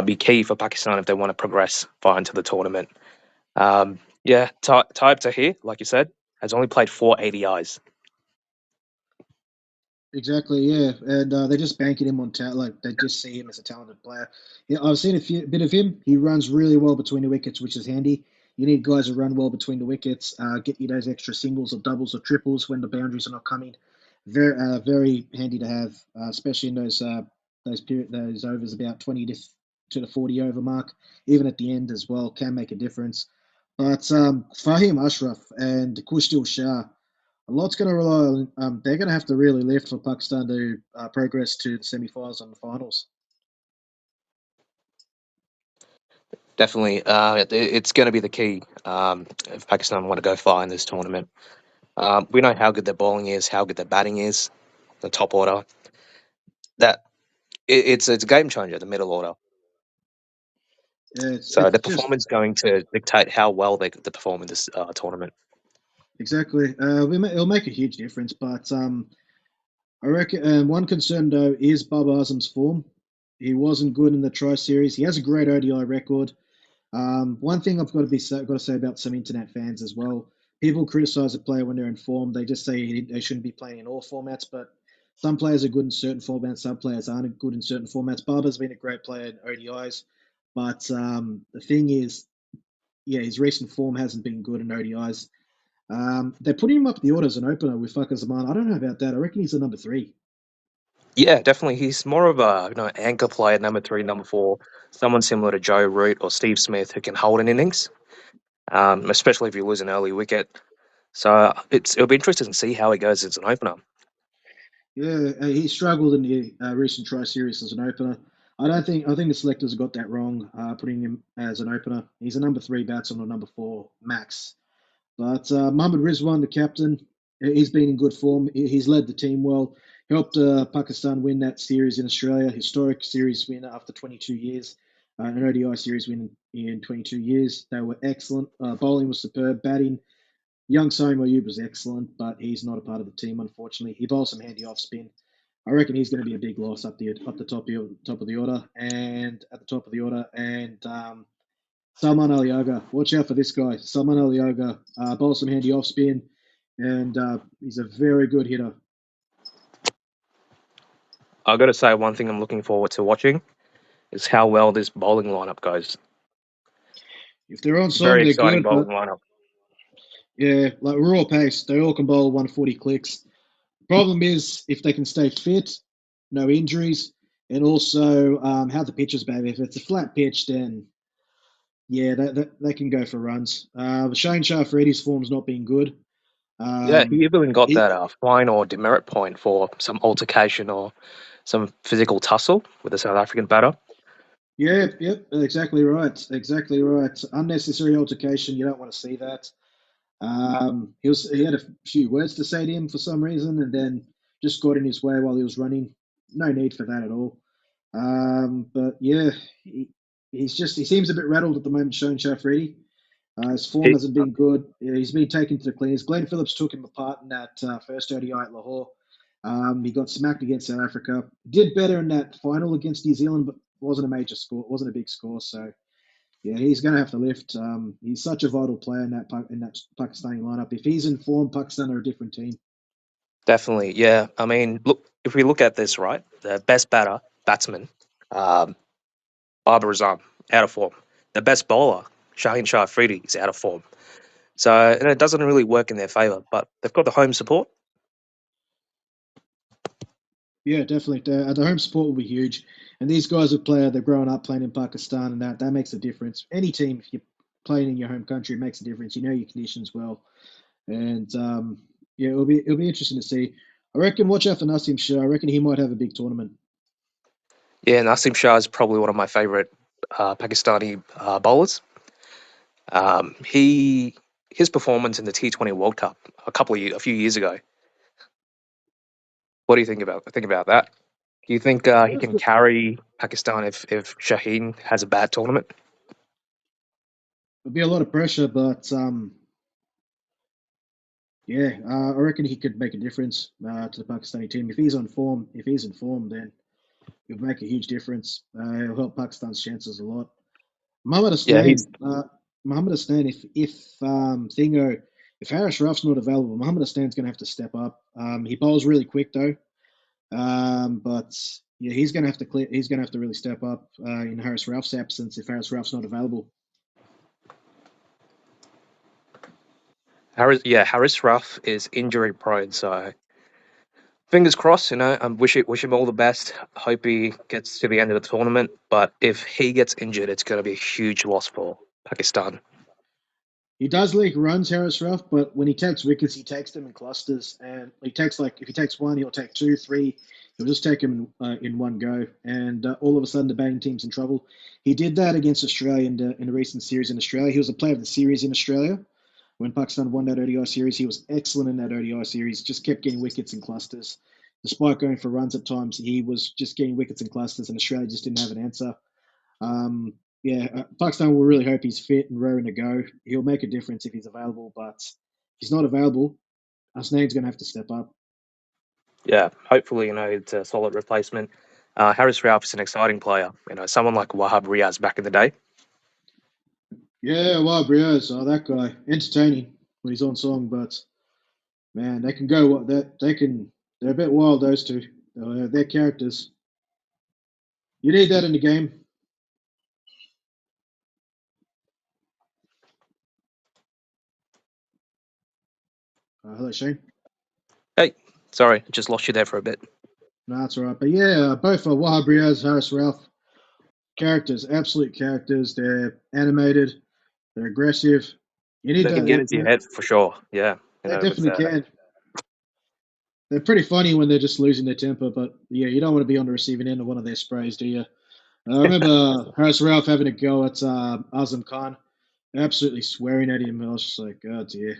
be key for Pakistan if they want to progress far into the tournament. Yeah, Taib Tahir, like you said, has only played 4 ADIs. Exactly, yeah, and they're just banking him on talent. Like they just see him as a talented player. Yeah, I've seen bit of him. He runs really well between the wickets, which is handy. You need guys who run well between the wickets, get you those extra singles or doubles or triples when the boundaries are not coming. Very handy to have, especially in those overs about 20 to the 40 over mark. Even at the end as well, can make a difference. But Fahim Ashraf and Kushtil Shah. A lot's going to rely on. They're going to have to really lift for Pakistan to progress to the semi-finals and the finals. Definitely, it's going to be the key if Pakistan want to go far in this tournament. We know how good their bowling is, how good their batting is, the top order. That it's a game changer, the middle order. Yeah, So it's the just performance going to dictate how well they perform in this tournament. exactly. It'll make a huge difference, but I reckon one concern though is Babar Azam's form. He wasn't good in the Tri Series. He has a great ODI record. One thing got to say about some internet fans as well. People criticize a player when they're in form. They just say they shouldn't be playing in all formats, but some players are good in certain formats. Some players aren't good in certain formats. Barber's been a great player in ODIs, but the thing is, yeah, his recent form hasn't been good in ODIs. They're putting him up the order as an opener with Fakhar Zaman. I don't know about that. I reckon he's a number 3. Yeah, definitely. He's more of a anchor player, number 3, number 4, someone similar to Joe Root or Steve Smith who can hold an innings, especially if you lose an early wicket. So it'll be interesting to see how he goes as an opener. Yeah, he struggled in the recent Tri Series as an opener. I think the selectors got that wrong, putting him as an opener. He's a number 3 batsman or number 4 max. But Mohammad Rizwan, the captain, he's been in good form. He's led the team well. Helped Pakistan win that series in Australia, historic series win after 22 years, an ODI series win in 22 years. They were excellent. Bowling was superb. Batting, young Sohail Ayub was excellent, but he's not a part of the team, unfortunately. He bowls some handy off spin. I reckon he's going to be a big loss up the top of the order and Salman Ali Yoga. Watch out for this guy, Salman Ali Yoga. Bowls some handy off spin, and he's a very good hitter. I've got to say, one thing I'm looking forward to watching is how well this bowling lineup goes. If they're on song, Very they're exciting good, but bowling lineup. yeah, like raw pace, they all can bowl 140 clicks. Problem is if they can stay fit, no injuries, and also how the pitch is, baby. If it's a flat pitch, then yeah, they can go for runs. Shane Shah Freddy's form's not been good. Yeah, he Um, even got he, that fine or demerit point for some altercation or some physical tussle with a South African batter. yep, exactly right. Unnecessary altercation. You don't want to see that. He had a few words to say to him for some reason, and then just got in his way while he was running. No need for that at all. But yeah, he seems a bit rattled at the moment, Shane Shafridi. His form He, hasn't been good. Yeah, he's been taken to the cleaners. Glenn Phillips took him apart in that first ODI at Lahore. He got smacked against South Africa. Did better in that final against New Zealand, but wasn't a major score. Wasn't a big score. So yeah, he's going to have to lift. He's such a vital player in that Pakistani lineup. If he's in form, Pakistan are a different team. Definitely, yeah. I mean, look, if we look at this, right, the best batsman, um, Babar Azam, out of form. The best bowler, Shaheen Shah Afridi, is out of form. So it doesn't really work in their favour, but they've got the home support. Yeah, definitely. The home support will be huge, and these guys are they're growing up playing in Pakistan, and that makes a difference. Any team, playing in your home country makes a difference. You know your conditions well, and yeah, it'll be interesting to see. I reckon watch out for Nassim Shah. I reckon he might have a big tournament. Yeah, Nasim Shah is probably one of my favorite Pakistani bowlers. He his performance in the T20 World Cup a few years ago. What do you think about that? Do you think he can carry Pakistan if Shaheen has a bad tournament? It'll be a lot of pressure, but yeah, I reckon he could make a difference to the Pakistani team if he's on form. If he's in form, then he'll make a huge difference. He'll help Pakistan's chances a lot. Mohammad Yeah, he's Hasnain, Mohammad Hasnain, if Thingo, if Harris Ruff's not available, Mohammad Hasnain's going to have to step up. He bowls really quick though, but yeah, he's going to have to clear. He's going to have to really step up in Harris Ruff's absence if Harris Ruff's not available. Harris. Yeah, Harris Ruff is injury prone, so fingers crossed. I wish him all the best. Hope he gets to the end of the tournament. But if he gets injured, it's going to be a huge loss for Pakistan. He does leak runs, Harris Ruff, but when he takes wickets, he takes them in clusters, and he takes like if he takes one, he'll take two, three. He'll just take them in one go, and all of a sudden the batting team's in trouble. He did that against Australia in the recent series in Australia. He was a player of the series in Australia when Pakistan won that ODI series. He was excellent in that ODI series. Just kept getting wickets in clusters, despite going for runs at times. He was just getting wickets in clusters, and Australia just didn't have an answer. Um, yeah, Pakistan will really hope he's fit and raring to go. He'll make a difference if he's available, but if he's not available, Hasnain's going to have to step up. Yeah, hopefully, it's a solid replacement. Harris Rauf is an exciting player. Someone like Wahab Riaz back in the day. Yeah, well, Brios, that guy, entertaining when he's on song, but man, they can go what that they can. They're a bit wild, those two. They're characters. You need that in the game. Hello, Shane. Hey, sorry, just lost you there for a bit. No, that's all right. But yeah, both Wahab Riaz, Harris Ralph, characters, absolute characters. They're animated. They're aggressive. You need They can that. get into your head for sure. Yeah, They with definitely can. They're pretty funny when they're just losing their temper, but yeah, you don't want to be on the receiving end of one of their sprays, do you? I remember Harris Ralph having a go at Azam Khan, absolutely swearing at him. I was just like, oh dear.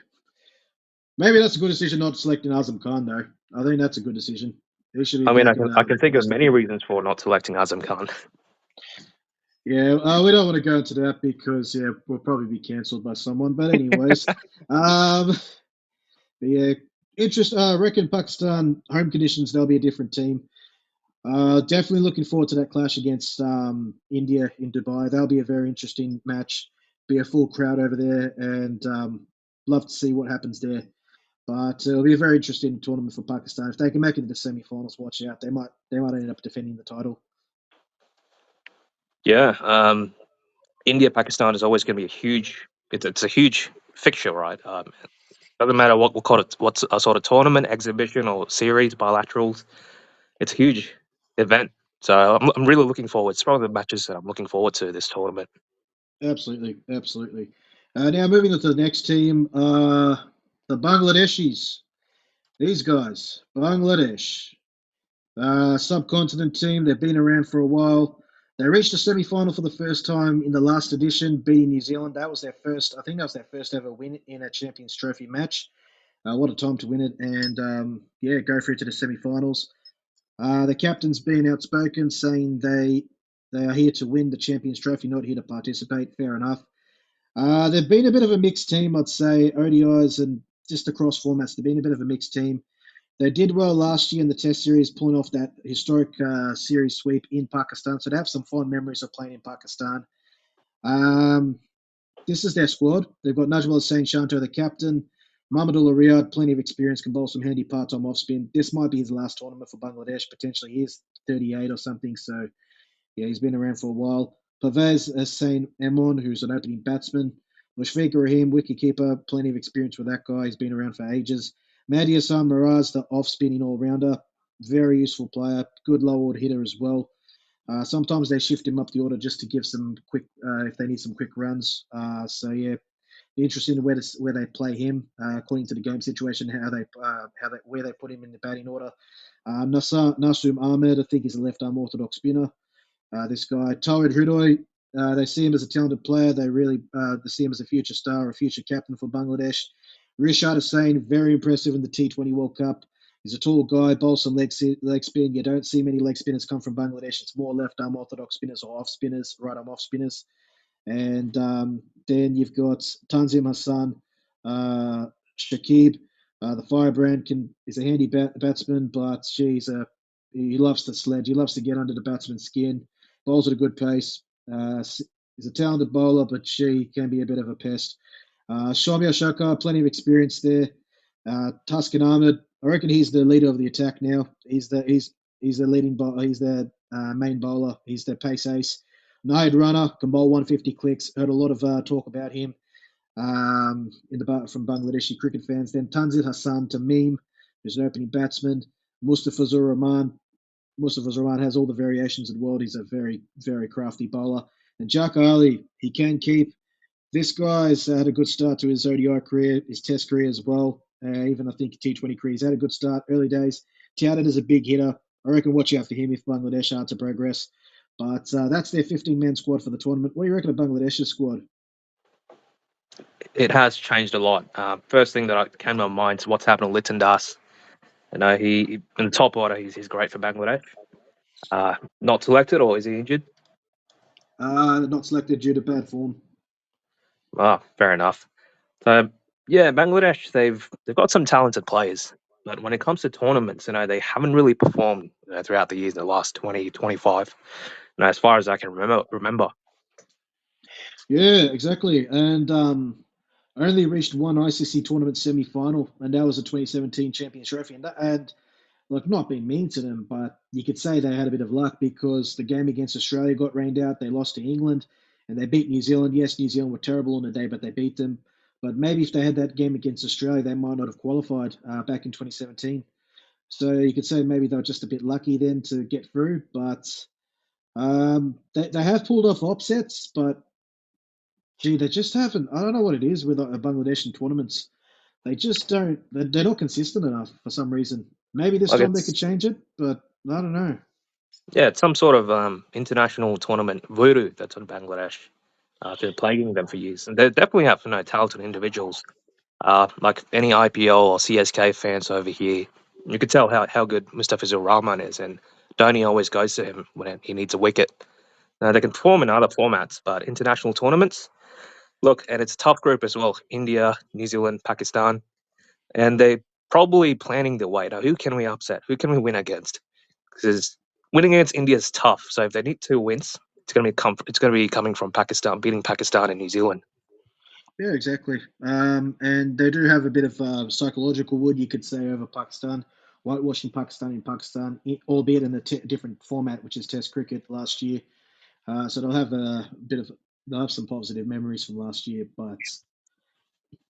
Maybe that's a good decision not selecting Azam Khan, though. I think that's a good decision. He should be I mean, back in I the can think of first many 11. reasons for not selecting Azam Khan. Yeah, we don't want to go into that because yeah, we'll probably be cancelled by someone. But anyways, um, but yeah, interest. I reckon Pakistan home conditions they'll be a different team. Definitely looking forward to that clash against India in Dubai. That'll be a very interesting match. Be a full crowd over there, and love to see what happens there. But it'll be a very interesting tournament for Pakistan. If they can make it to the semi-finals, watch out. They might end up defending the title. Yeah, India Pakistan is always going to be a huge. It's a huge fixture, right? Doesn't matter what we'll call it, what's a sort of tournament, exhibition, or series, bilaterals. It's a huge event. So I'm really looking forward. It's one of the matches that I'm looking forward to this tournament. Absolutely, absolutely. Now moving on to the next team, the Bangladeshis. These guys, Bangladesh. Subcontinent team. They've been around for a while. They reached the semi-final for the first time in the last edition, beating New Zealand. That was their first. I think that was their first ever win in a Champions Trophy match. What a time to win it, and yeah, go through to the semi-finals. The captain's been outspoken, saying they are here to win the Champions Trophy, not here to participate. Fair enough. They've been a bit of a mixed team, I'd say. ODIs and just across formats, they've been a bit of a mixed team. They did well last year in the Test series, pulling off that historic series sweep in Pakistan. So they have some fond memories of playing in Pakistan. Um, this is their squad. They've got Najmul Hussain Shanto, the captain. Mahmudullah Riyad, plenty of experience, can bowl some handy part-time off spin. This might be his last tournament for Bangladesh. Potentially, he is 38 or something. So yeah, he's been around for a while. Pervez Hussain Emon, who's an opening batsman. Mushfiq Rahim, wicketkeeper, plenty of experience with that guy. He's been around for ages. Mahdi Hassan Miraz, the off spinning all rounder, very useful player, good low order hitter as well. Sometimes they shift him up the order just to give some quick, if they need some quick runs. So yeah, interesting where they play him according to the game situation, where they put him in the batting order. Nasum Ahmed, I think, is a left arm orthodox spinner. This guy, Tawid Hudoy, they see him as a talented player. They see him as a future star, a future captain for Bangladesh. Rishad Hussain, very impressive in the T20 World Cup. He's a tall guy, bowls some leg spin. You don't see many leg spinners come from Bangladesh. It's more left arm orthodox spinners or off spinners, right arm off spinners. And then you've got Tanzim Hassan, uh, Shakib, the firebrand is a handy batsman, but he loves to sledge. He loves to get under the batsman's skin. Bowls at a good pace. He's a talented bowler, but she can be a bit of a pest. Shomya Shakar, plenty of experience there. Tuscan Ahmed, I reckon he's the leader of the attack now. He's the leading bowler. He's the main bowler. He's the pace ace. Nayed Runner can bowl 150 clicks. Heard a lot of talk about him from Bangladeshi cricket fans. Then Tanzil Hassan Tamim, who's an opening batsman. Mustafa Zur Rahman. Mustafa Zur Rahman has all the variations in the world. He's a very, very crafty bowler. And Jack Ali, he can keep. This guy's had a good start to his ODI career, his Test career as well. Even I think T20 career. He's had a good start early days. Touted as a big hitter. I reckon watch out for him if Bangladesh are to progress. But that's their 15-man squad for the tournament. What do you reckon of Bangladesh's squad? It has changed a lot. First thing that came to my mind is what's happened to Liton Das. You know, he in the top order, he's great for Bangladesh. Not selected, or is he injured? Not selected due to bad form. Ah, fair enough. So yeah, Bangladesh they've got some talented players, but when it comes to tournaments, they haven't really performed throughout the years, the last 20, 25. As far as I can remember. Yeah, exactly. And I only reached one ICC tournament semi-final, and that was the 2017 Champions Trophy. And like, not being mean to them, but you could say they had a bit of luck because the game against Australia got rained out. They lost to England, and they beat New Zealand. Yes, New Zealand were terrible on the day, but they beat them. But maybe if they had that game against Australia, they might not have qualified back in 2017. So you could say maybe they were just a bit lucky then to get through. But they have pulled off upsets, but gee, they just haven't. I don't know what it is with Bangladesh in tournaments. They just don't. They're not consistent enough for some reason. Maybe this Like time they could change it, but I don't know. it's some sort of international tournament voodoo that's on Bangladesh. Been plaguing them for years, and they definitely have talented individuals. Like any IPL or CSK fans over here, you could tell how good Mustafa Rahman is, and Dhoni always goes to him when he needs a wicket. Now they can perform in other formats, but international tournaments, look, and it's a tough group as well. India, New Zealand, Pakistan, and they're probably planning their way. Now, who can we upset? Who can we win against? Because winning against India is tough. So if they need two wins, it's going to be coming from Pakistan, beating Pakistan and New Zealand. Yeah, exactly. And they do have a bit of psychological wood, you could say, over Pakistan, whitewashing Pakistan in Pakistan, albeit in a different format, which is Test cricket last year. So they'll have some positive memories from last year, but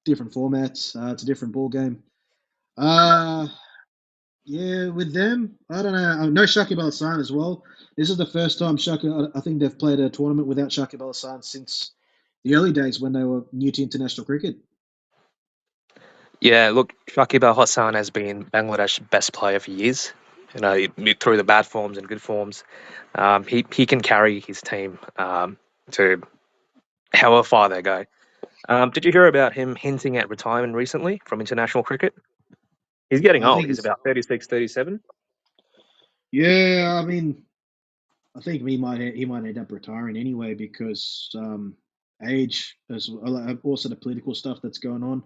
different formats. It's a different ball game. Uh, Yeah, with them, I don't know. I know Shakib Al Hasan as well. This is the first time I think they've played a tournament without Shakib Al Hasan since the early days when they were new to international cricket. Yeah, look, Shakib Al Hassan has been Bangladesh's best player for years. Through the bad forms and good forms, he can carry his team to however far they go. Did you hear about him hinting at retirement recently from international cricket? He's getting I old. think He's he's, about 36, 37. yeah. I mean, I think he might end up retiring anyway because age, as well, also the political stuff that's going on,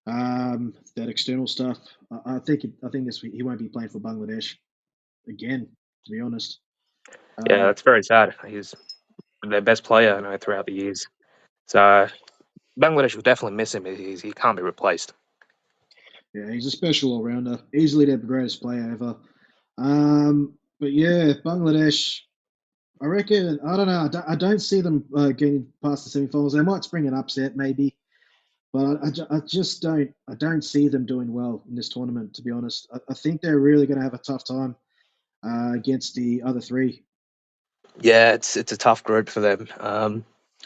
that external stuff. I think he won't be playing for Bangladesh again. To be honest. Yeah, Um, that's very sad. He's their best player, throughout the years. So Bangladesh will definitely miss him. He can't be replaced. Yeah, he's a special all rounder. Easily the greatest player ever. But yeah, Bangladesh. I reckon. I don't know. I don't see them getting past the semi-finals. They might spring an upset, maybe, but I just don't. I don't see them doing well in this tournament. To be honest, I think they're really going to have a tough time against the other three. Yeah, it's a tough group for them.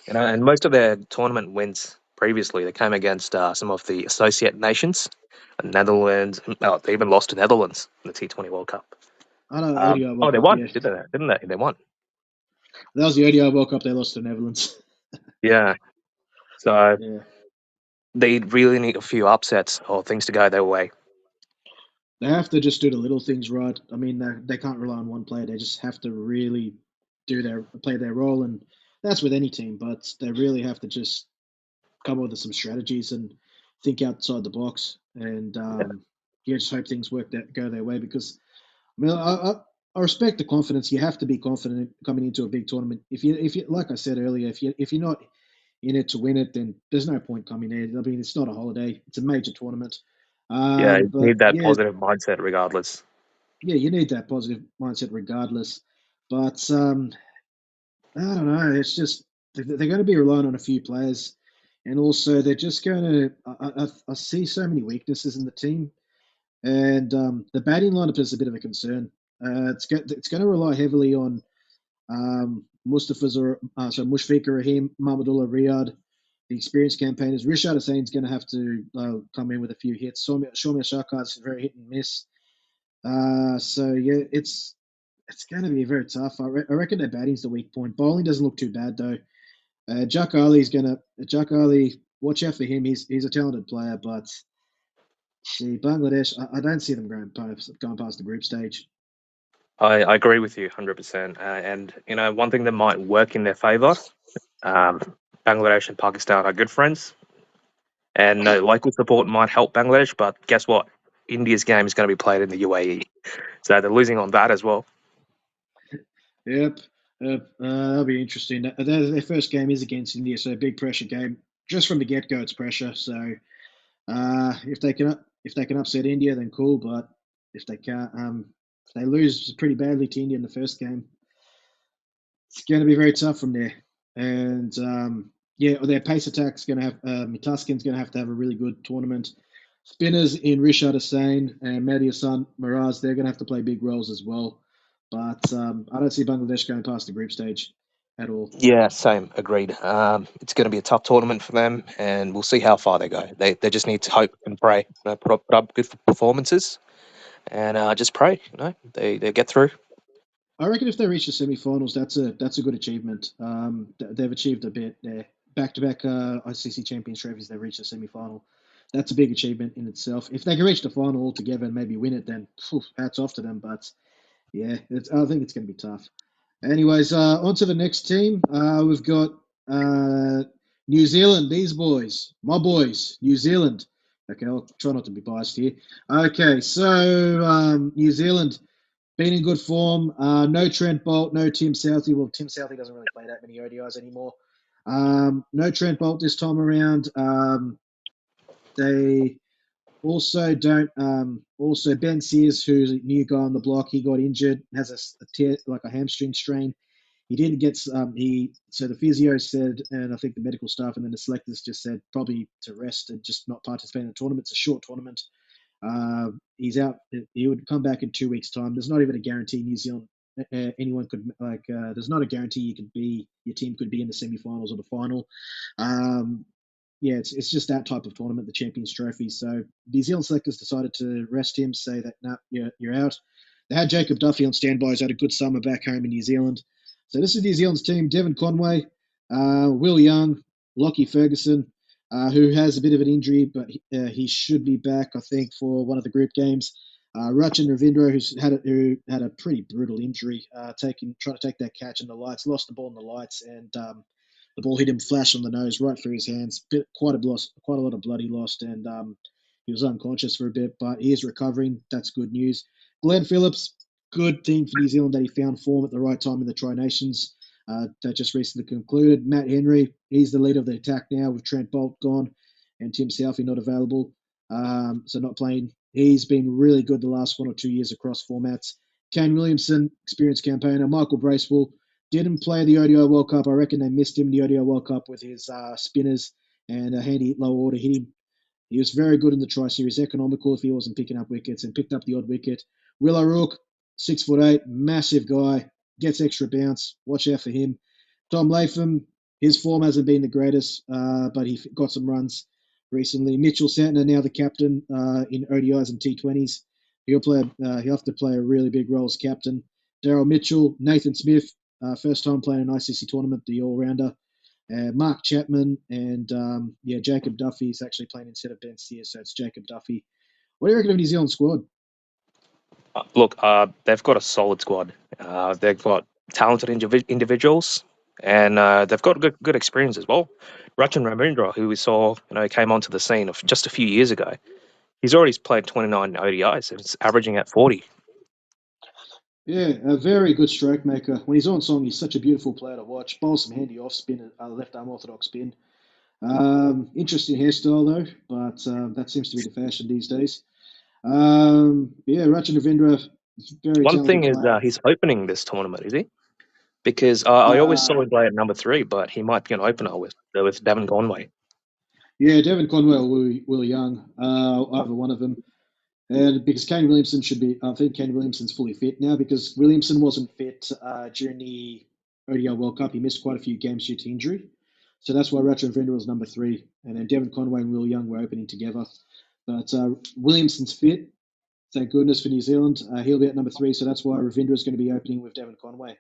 And most of their tournament wins previously they came against some of the associate nations, Netherlands. Oh, they even lost to Netherlands in the T20 World Cup. I know ODI Oh, World they Cup, won, yeah. didn't they? Didn't they? They won. That was the ODI World Cup they lost to the Netherlands. Yeah. So Yeah. they really need a few upsets or things to go their way. They have to just do the little things right. I mean, they can't rely on one player. They just have to really play their role, and that's with any team. But they really have to just come up with some strategies and think outside the box, and yeah, just hope things go their way. Because I mean, I respect the confidence. You have to be confident coming into a big tournament. If you like I said earlier, if you're not in it to win it, then there's no point coming there. I mean, it's not a holiday; it's a major tournament. Yeah, you But need that yeah, positive mindset regardless. yeah, you need that positive mindset regardless. But I don't know. It's just they're going to be relying on a few players, and also they're just going to. I see so many weaknesses in the team, and the batting lineup is a bit of a concern. It's going to rely heavily on Mushfiqur Rahim, Mahmudullah Riyad, the experienced campaigners. Rishad Hussein's going to have to come in with a few hits. Shomya Shakar's very hit and miss. So yeah, it's going to be very tough. I reckon their batting's the weak point. Bowling doesn't look too bad though. Jack Ali. Watch out for him. He's a talented player, but see Bangladesh. I don't see them going past the group stage. I agree with you 100%. And one thing that might work in their favor, um, Bangladesh and Pakistan are good friends, and local support might help Bangladesh. But guess what? India's game is going to be played in the UAE, so they're losing on that as well. Yep. That'll be interesting. Their first game is against India, so a big pressure game. Just from the get go, it's pressure. So if they can upset India, then cool. But if they can't, if they lose pretty badly to India in the first game, it's going to be very tough from there. And yeah, their pace attack's going to have Mitaskin's going to have a really good tournament. Spinners in Rishad Hussain and Mehdi Hassan Miraz, they're going to have to play big roles as well. But I don't see Bangladesh going past the group stage at all. Yeah, same. Agreed. It's going to be a tough tournament for them, and we'll see how far they go. They just need to hope and pray. Put up good performances, and just pray. They get through. I reckon if they reach the semi-finals, that's a good achievement. They've achieved a bit there. Back-to-back ICC Champions Trophies, they've reached the semi-final. That's a big achievement in itself. If they can reach the final altogether and maybe win it, then phew, hats off to them. But yeah, I think it's going to be tough. Anyways, on to the next team. We've got uh, New Zealand. These boys, my boys, New Zealand. Okay, I'll try not to be biased here. Okay, so New Zealand been in good form. No Trent Bolt, no Tim Southey. Well, Tim Southey doesn't really play that many ODIs anymore. No Trent Bolt this time around. They also don't. Also, Ben Sears, who's a new guy on the block, he got injured, has a tear, like a hamstring strain. He didn't get. So the physio said, and I think the medical staff and then the selectors just said probably to rest and just not participate in the tournament. It's a short tournament. He's out. He would come back in 2 weeks' time. There's not even a guarantee New Zealand anyone could There's not a guarantee your team could be in the semi-finals or the final. Um, yeah, it's just that type of tournament, the Champions Trophy. So New Zealand selectors decided to rest him, say that nah, you're out. They had Jacob Duffy on standby. He's had a good summer back home in New Zealand. So this is New Zealand's team: Devon Conway, Will Young, Lockie Ferguson, who has a bit of an injury, but he should be back, I think, for one of the group games. Rachin Ravindra, who had a pretty brutal injury, trying to take that catch in the lights, lost the ball in the lights, and the ball hit him flash on the nose, right through his hands. Quite a lot of blood he lost, and he was unconscious for a bit, but he is recovering. That's good news. Glenn Phillips, good thing for New Zealand that he found form at the right time in the Tri Nations. That just recently concluded. Matt Henry, he's the leader of the attack now with Trent Bolt gone and Tim Southey not available, so not playing. He's been really good the last 1 or 2 years across formats. Kane Williamson, experienced campaigner. Michael Bracewell didn't play the ODI World Cup. I reckon they missed him in the ODI World Cup with his spinners and a handy low order hitting. He was very good in the Tri Series, economical if he wasn't picking up wickets, and picked up the odd wicket. Will O'Rourke, 6'8", massive guy. gets extra bounce. Watch out for him. Tom Latham, his form hasn't been the greatest, but he got some runs recently. Mitchell Santner, now the captain in ODIs and T20s. He'll have to play a really big role as captain. Daryl Mitchell, Nathan Smith, first time playing an ICC tournament, the all-rounder. Mark Chapman and Jacob Duffy is actually playing instead of Ben Sears, so it's Jacob Duffy. What do you reckon of New Zealand squad? Look, they've got a solid squad. They've got talented individuals, and they've got good experience as well. Rachin Ravindra, who we saw, came onto the scene of just a few years ago. He's already played 29 ODIs, and it's averaging at 40. Yeah, a very good stroke maker. When he's on song, he's such a beautiful player to watch. Bowls some handy off spin, left arm orthodox spin. Interesting hairstyle though, but that seems to be the fashion these days. Rachin Ravindra, very One thing talented is player. he's opening this tournament, is he? Because I always Uh, saw him play at number three, but he might be an opener with Devon Conway. yeah, Devon Conway or Will Young, either one of them. And because Kane Williamson should be, I think Kane Williamson's fully fit now because Williamson wasn't fit during the ODI World Cup. He missed quite a few games due to injury. So that's why Ratchet Vendor was number three. And then Devon Conway and Will Young were opening together. But Williamson's fit. Thank goodness for New Zealand. He'll be at number three. So that's why Ravindra is going to be opening with Devon Conway.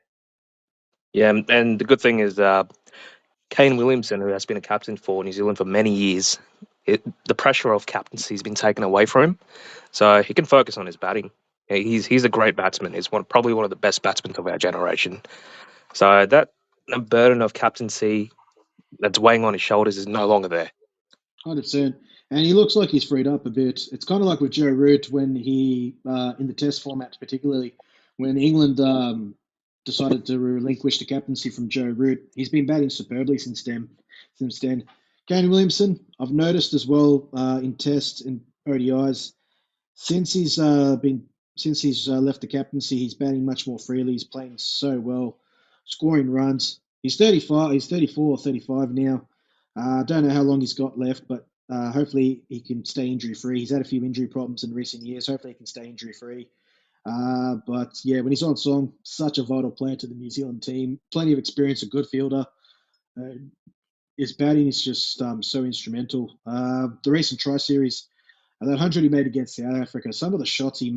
Yeah, and the good thing is Kane Williamson, who has been a captain for New Zealand for many years, the pressure of captaincy has been taken away from him, so he can focus on his batting. Yeah, he's a great batsman. He's probably one of the best batsmen of our generation. So that the burden of captaincy that's weighing on his shoulders is no longer there. 100%. And he looks like he's freed up a bit. It's kind of like with Joe Root when he, in the test format particularly, when England decided to relinquish the captaincy from Joe Root. He's been batting superbly since then. Kane Williamson, I've noticed as well in tests and ODIs, since he's been since he's left the captaincy, he's batting much more freely. He's playing so well, scoring runs. He's 35. He's 34 or 35 now. I don't know how long he's got left, but hopefully he can stay injury free. He's had a few injury problems in recent years. Hopefully he can stay injury free. But yeah, when he's on song, such a vital player to the New Zealand team. Plenty of experience, a good fielder. Uh, his batting is just so instrumental. The recent Tri Series, that 100 he made against South Africa, some of the shots he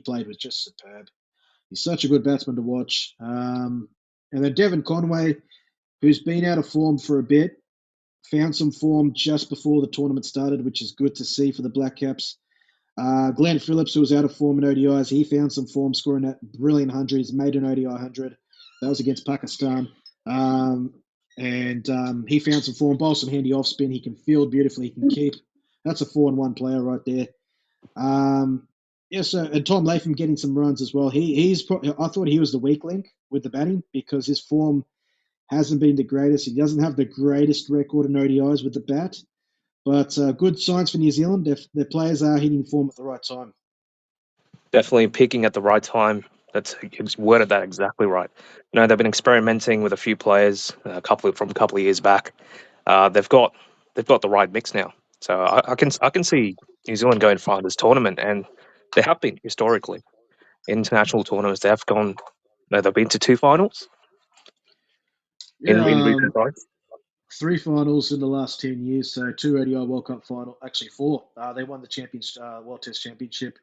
played was just superb. He's such a good batsman to watch. And then Devon Conway, who's been out of form for a bit, found some form just before the tournament started, which is good to see for the Black Caps. Glenn Phillips, who was out of form in ODIs, he found some form scoring that brilliant 100. He's made an ODI 100. That was against Pakistan. And he found some form, bowled some handy off spin. He can field beautifully. He can keep. That's a 4-1 player right there. And Tom Latham getting some runs as well. I thought he was the weak link with the batting because his form hasn't been the greatest. He doesn't have the greatest record in ODIs with the bat. But good signs for New Zealand. Their players are hitting form at the right time. Definitely peaking at the right time. It's worded that exactly right. They've been experimenting with a few players, from a couple of years back. They've got the right mix now. So I can see New Zealand going far in this tournament, and they have been historically in international tournaments. They have gone. They've been to two finals Yeah, in recent times. three finals in the last 10 years. So two ODI World Cup final, actually four. They won the Champions World Test Championship.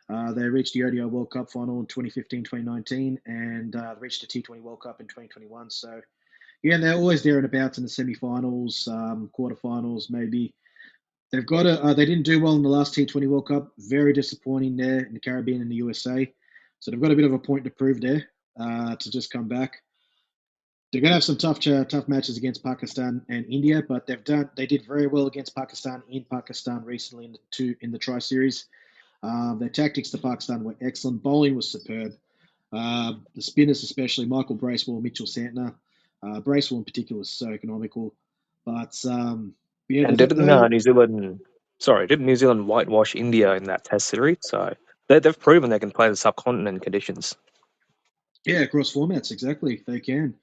They reached the ODI World Cup final in 2015, 2019, and reached the T20 World Cup in 2021. So yeah, they're always there and about in the semi-finals, quarterfinals, maybe. They've got a. They didn't do well in the last T20 World Cup. Very disappointing there in the Caribbean and the USA. So they've got a bit of a point to prove there to just come back. They're going to have some tough matches against Pakistan and India, but they did very well against Pakistan in Pakistan recently in the Tri Series. Their tactics to Pakistan were excellent. Bowling was superb. The spinners, especially Michael Bracewell, Mitchell Santner. Bracewell in particular was so economical. But yeah, And didn't New Zealand whitewash India in that Test series? So they've proven they can play the subcontinent conditions. yeah, across formats, exactly. They can.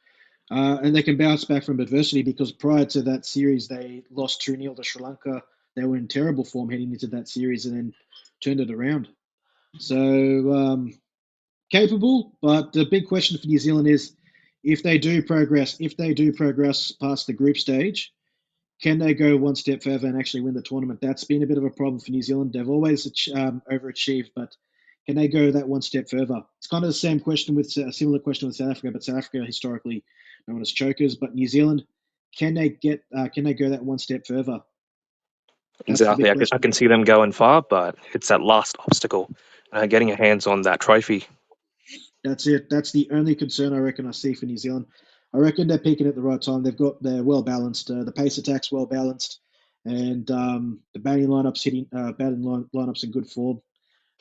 And they can bounce back from adversity because prior to that series, they lost 2-0 to Sri Lanka. They were in terrible form heading into that series and then turned it around. So capable, but the big question for New Zealand is if they do progress past the group stage, can they go one step further and actually win the tournament? That's been a bit of a problem for New Zealand. They've always overachieved, but can they go that one step further? It's kind of the same question with a similar question with South Africa, but South Africa historically known as chokers. But New Zealand, can they go that one step further? That's the Exactly. big I question. can see them going far, but it's that last obstacle, getting your hands on that trophy. That's it. That's the only concern I reckon I see for New Zealand. I reckon they're peaking at the right time. They're well balanced. The pace attack's well balanced, and the batting lineups in good form.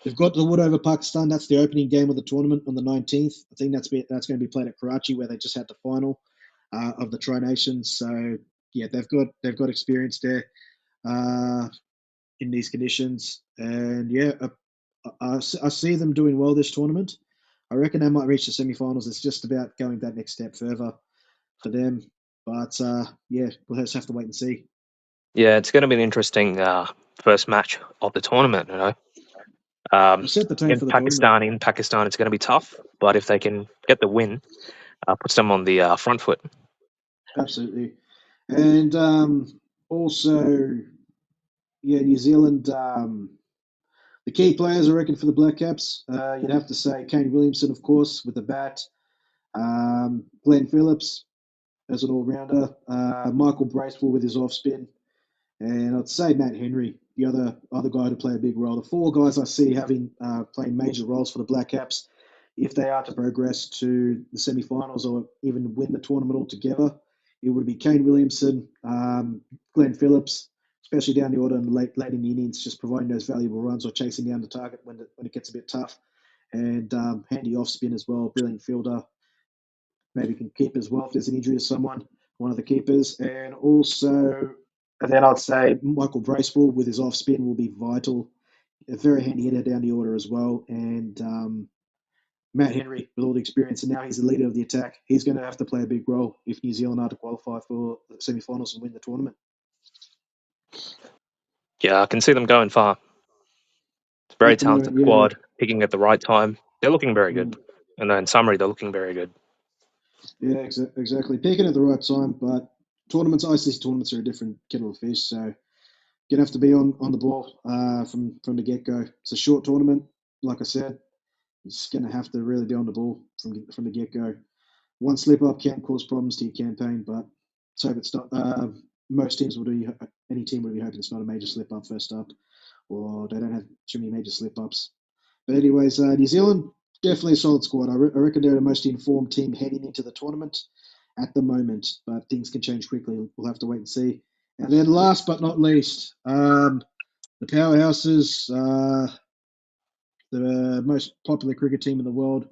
They've got the Wood over Pakistan. That's the opening game of the tournament on the 19th. I think that's going to be played at Karachi, where they just had the final of the Tri Nations. So yeah, they've got experience there uh, in these conditions, and yeah, I see them doing well this tournament. I reckon they might reach the semi-finals. It's just about going that next step further for them. But yeah, we'll just have to wait and see. Yeah, it's going to be an interesting first match of the tournament. It'll set the tone In for the tournament. Pakistan, it's going to be tough. But if they can get the win, puts them on the front foot. Absolutely. And also, yeah, New Zealand. The key players, I reckon, for the Black Caps, you'd have to say Kane Williamson, of course, with the bat. Glenn Phillips as an all-rounder. Michael Bracewell with his off-spin. And I'd say Matt Henry, the other guy to play a big role. The four guys I see having playing major roles for the Black Caps, if they are to progress to the semi-finals or even win the tournament altogether, it would be Kane Williamson, Glenn Phillips, especially down the order and late in the innings, just providing those valuable runs or chasing down the target when it gets a bit tough, and handy off spin as well, brilliant fielder, maybe can keep as well if there's an injury to someone, one of the keepers. And also, and then I'd say Michael Bracewell with his off spin will be vital. A very handy hitter down the order as well. And Matt Henry with all the experience, and now he's the leader of the attack. He's going to have to play a big role if New Zealand are to qualify for the semi-finals and win the tournament. Yeah, I can see them going far. It's a very At the talented moment, yeah. squad, picking at the right time. They're looking very good. Mm. And then in summary, they're looking very good. Yeah, exactly. Picking at the right time, but ICC tournaments are a different kettle of fish. So you're gonna have to be on the ball from the get go. It's a short tournament, like I said. It's gonna have to really be on the ball from the get go. One slip up can cause problems to your campaign, but so if it's not, most teams will do. Any team will be hoping it's not a major slip up first up, or they don't have too many major slip ups. But anyways, New Zealand definitely a solid squad. I reckon they're the most informed team heading into the tournament at the moment, but things can change quickly. We'll have to wait and see. And then last but not least, the powerhouses, the most popular cricket team in the world,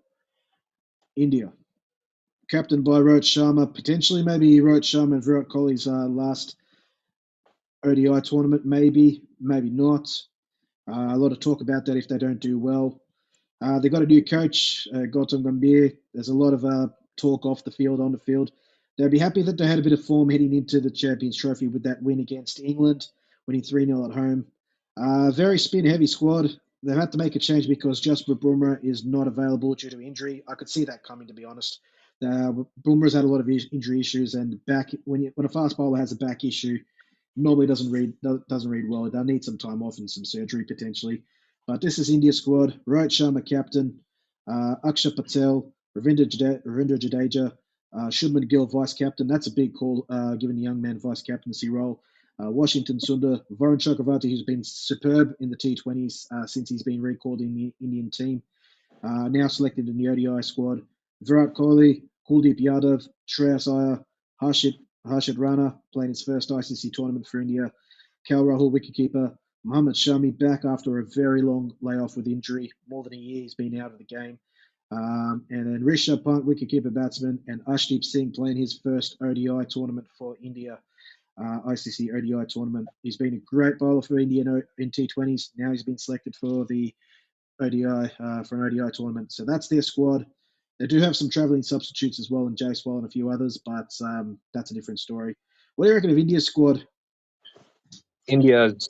India. Captained by Rohit Sharma, potentially maybe Rohit Sharma and Virat Kohli's last ODI tournament, maybe not. A lot of talk about that if they don't do well. They got a new coach, Gautam Gambhir. There's a lot of talk off the field, on the field. They'd be happy that they had a bit of form heading into the Champions Trophy with that win against England, winning 3-0 at home. Very spin heavy squad. They've had to make a change because Jasprit Bumrah is not available due to injury. I could see that coming, to be honest. Bumrah's had a lot of injury issues, and back when a fast bowler has a back issue, normally doesn't read well. They'll need some time off and some surgery potentially. But this is India squad. Rohit Sharma captain, Akshay Patel, Ravindra Jadeja, Shubman Gill vice captain. That's a big call, given the young man vice captaincy role. Washington Sundar, Varun Chakravarti, who's been superb in the T20s since he's been recalled in the Indian team, now selected in the ODI squad. Virat Kohli, Kuldeep Yadav, Shreyas Iyer, Harshit, Harshit Rana playing his first ICC tournament for India. Kel Rahul, wicketkeeper. Mohammad Shami back after a very long layoff with injury. More than a year he's been out of the game. And then Rishabh Pant, wicketkeeper batsman, and Ashdeep Singh playing his first ODI tournament for India, ICC ODI tournament. He's been a great bowler for India in T20s. Now he's been selected for the ODI for an ODI tournament. So that's their squad. They do have some travelling substitutes as well, in Jaiswal and a few others, but that's a different story. What do you reckon of India's squad? India's,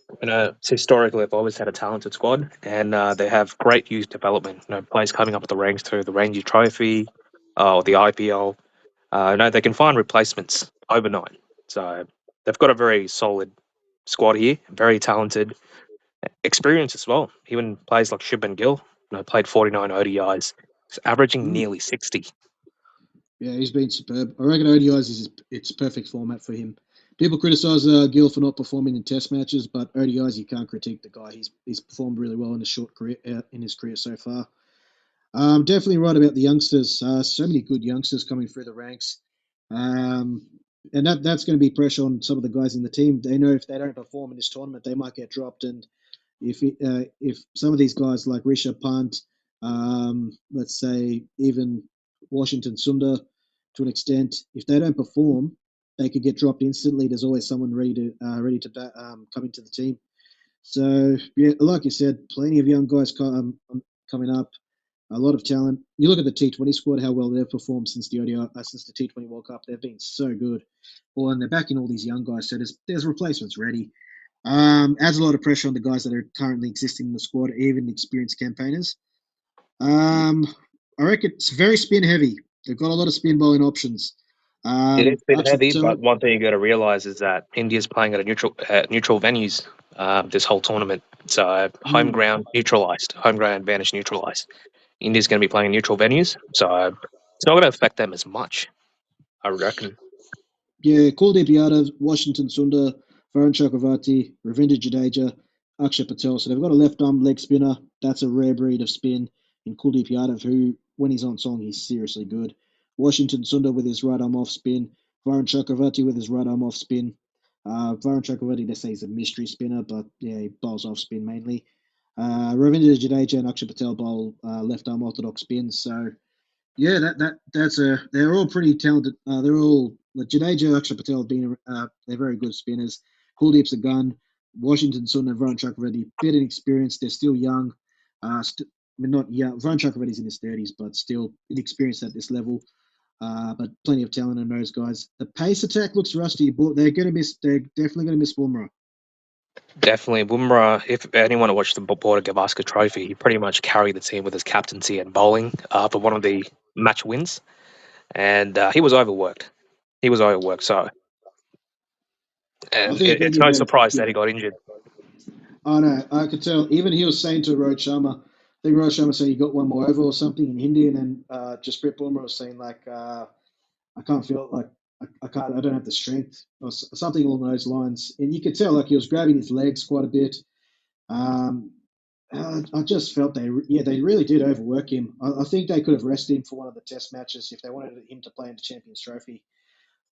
historically, have always had a talented squad, and they have great youth development. Players coming up the ranks through the Ranji Trophy, or the IPL. They can find replacements overnight. So they've got a very solid squad here, very talented, experience as well. Even players like Shubman Gill, played 49 ODIs, averaging Mm. nearly 60. Yeah, he's been superb. I reckon ODIs is it's perfect format for him. People criticise Gill for not performing in Test matches, but ODIs you can't critique the guy. He's performed really well in his short career in his career so far. Definitely right about the youngsters. So many good youngsters coming through the ranks, um, and that's going to be pressure on some of the guys in the team. They know if they don't perform in this tournament, they might get dropped. And if some of these guys like Rishabh Pant, let's say even Washington Sundar, to an extent, if they don't perform, they could get dropped instantly. There's always someone ready to come into the team. So yeah, like you said, plenty of young guys coming up. A lot of talent. You look at the T20 squad, how well they've performed since the since the T20 World Cup. They've been so good. Well, and they're backing all these young guys, so there's replacements ready. Adds a lot of pressure on the guys that are currently existing in the squad, even experienced campaigners. Um, I reckon it's very spin heavy. They've got a lot of spin bowling options. It is a bit Akshay heavy, but Patel. one thing you got to realize is that India's playing at a neutral venues this whole tournament. So home Mm, ground neutralized, home ground advantage neutralized. India's going to be playing neutral venues, so it's not going to affect them as much, I reckon. yeah, Kuldeep Yadav, Washington Sundar, Varun Chakravarti, Ravindra Jadeja, Akshay Patel. So they've got a left arm leg spinner. That's a rare breed of spin in Kuldeep Yadav, who, when he's on song, he's seriously good. Washington Sundar with his right arm off spin. Varun Chakravarti with his right arm off spin. Varun Chakravarti, they say he's a mystery spinner, but yeah, he bowls off spin mainly. Ravindra Jadeja and Akshay Patel bowl left arm orthodox spins. So yeah, that's a. They're all pretty talented. They're all like Jadeja, Akshay Patel have been. They're very good spinners. Kuldeep's a gun. Washington Sun and Varun Chakravarti, bit inexperienced. They're still young. I mean, not young. Varun Chakravarti's in his 30s, but still inexperienced at this level. But plenty of talent in those guys. The pace attack looks rusty, but they're going to miss. They're definitely going to miss Bumrah. Definitely, Bumrah. If anyone watched the Border Gavaskar Trophy, he pretty much carried the team with his captaincy and bowling for one of the match wins, and he was overworked. He was overworked, so I and think it's India no better. surprise that Yeah, he got injured. I know. I could tell. Even he was saying to Rohit Sharma, I think Rohit Sharma said he got one more over or something in Hindi, and then Jasprit Bumrah was saying like, I can't feel like I can't. I don't have the strength or something along those lines. And you could tell like he was grabbing his legs quite a bit. Um, I just felt they really did overwork him. I think they could have rested him for one of the Test matches if they wanted him to play in the Champions Trophy.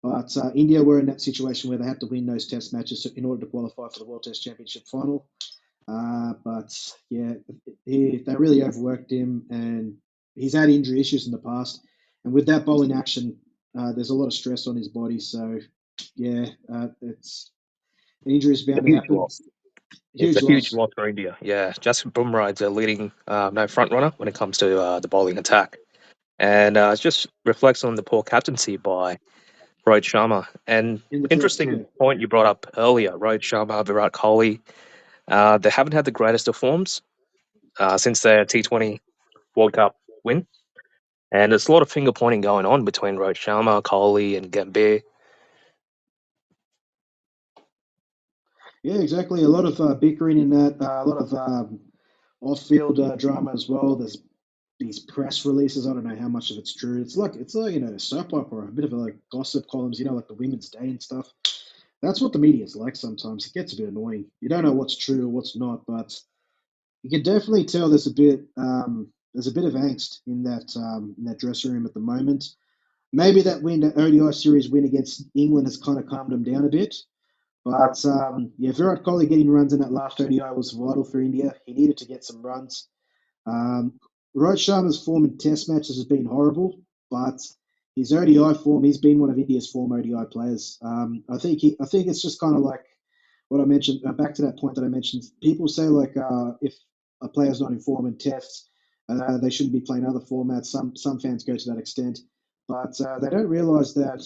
But India were in that situation where they had to win those Test matches in order to qualify for the World Test Championship final. But yeah, they really overworked him, and he's had injury issues in the past. And with that bowling action, there's a lot of stress on his body. So yeah, it's injury is A bound to huge happen. loss. It's Huge a huge loss. loss for India. Yeah, Justin Bumrah is a leading no front runner when it comes to the bowling attack, and it just reflects on the poor captaincy by Rohit Sharma. And In the first, yeah, interesting point you brought up earlier, Rohit Sharma, Virat Kohli, they haven't had the greatest of forms since their T20 World Cup win, and there's a lot of finger pointing going on between Rohit Sharma, Kohli, and Gambhir. yeah, exactly. A lot of bickering in that. A lot of off-field drama as well. There's these press releases. I don't know how much of it's true. It's like a soap opera, a bit of a, like gossip columns. Like the Women's Day and stuff. That's what the media is like sometimes. It gets a bit annoying. You don't know what's true or what's not, but you can definitely tell there's a bit of angst in that dressing room at the moment. Maybe that win, that ODI series win against England, has kind of calmed them down a bit. But yeah, Virat Kohli getting runs in that last ODI was vital for India. He needed to get some runs. Um, Rohit Sharma's form in Test matches has been horrible, but his ODI form, he's been one of India's form ODI players. I think it's just kind of like what I mentioned. Back to that point that I mentioned, people say like if a player's not in form in Tests, they shouldn't be playing other formats. Some fans go to that extent, but they don't realise that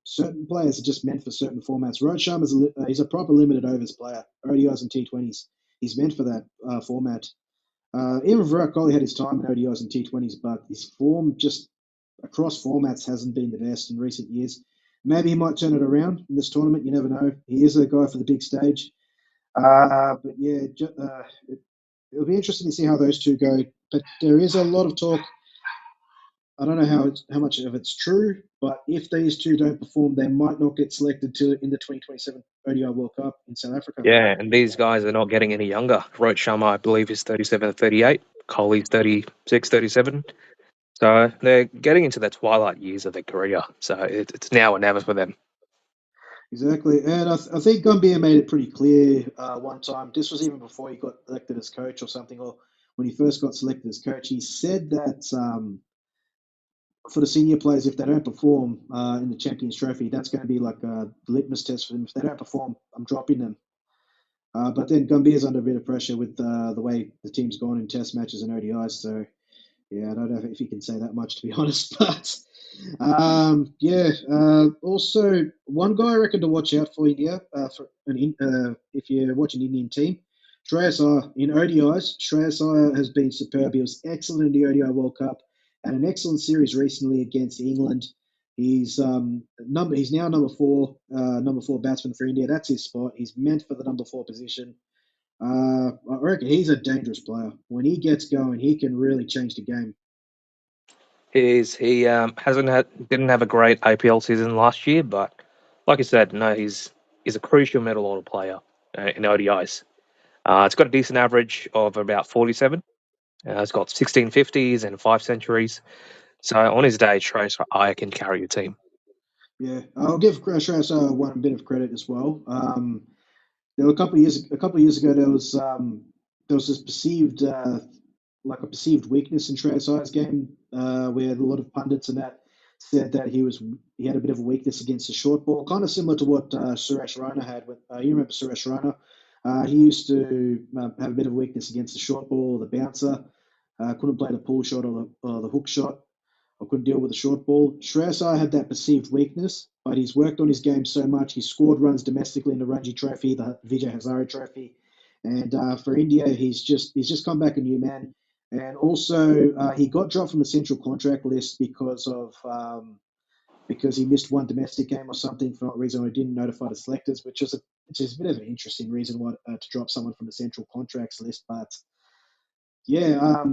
certain players are just meant for certain formats. Rohit Sharma's he's a proper limited overs player, ODIs and T20s. He's meant for that format. Even Virat Kohli had his time in ODIs and T20s, but his form just across formats hasn't been the best in recent years. Maybe he might turn it around in this tournament. You never know. He is a guy for the big stage. But yeah, it'll be interesting to see how those two go. But there is a lot of talk. I don't know how much of it's true, but if these two don't perform, they might not get selected to in the 2027 ODI World Cup in South Africa. Yeah, and these guys are not getting any younger. Rohit Sharma, I believe, is 37 or 38. Kohli's 36, 37. So they're getting into the twilight years of their career. So it's now or never for them. Exactly, and I think Gambia made it pretty clear one time. This was even before he got elected as coach or something, or when he first got selected as coach. He said that for the senior players, if they don't perform in the Champions Trophy, that's going to be like a litmus test for them. If they don't perform, I'm dropping them. But then Gambia's under a bit of pressure with the way the team's gone in Test matches and ODIs. So yeah, I don't know if you can say that much to be honest, but yeah. Also, one guy I reckon to watch out for India if you're watching the Indian team, Shreyas Iyer in ODIs. Shreyas Iyer has been superb. He was excellent in the ODI World Cup and an excellent series recently against England. He's now number four batsman for India. That's his spot. He's meant for the number four position. I reckon he's a dangerous player. When he gets going, he can really change the game. He hasn't had didn't have a great APL season last year, but like I said, no, he's a crucial middle order player in ODIs. It's got a decent average of about 47. It's got 16 50s and five centuries. So on his day, Trace I can carry your team. Yeah, I'll give Shreyas one bit of credit as well. There were a couple of years ago, there was this perceived like a perceived weakness in Shreyas Iyer's game, where a lot of pundits and that said that he had a bit of a weakness against the short ball, kind of similar to what Suresh Raina had. With you remember Suresh Raina? He used to have a bit of a weakness against the short ball, the bouncer. Couldn't play the pull shot or the hook shot. I couldn't deal with the short ball. Shreyas Iyer had that perceived weakness, but he's worked on his game so much. He scored runs domestically in the Ranji Trophy, the Vijay Hazare Trophy, and for India, he's just come back a new man. And also, he got dropped from the central contract list because he missed one domestic game or something for no reason. Or he didn't notify the selectors, which is a bit of an interesting reason why to drop someone from the central contracts list. But yeah,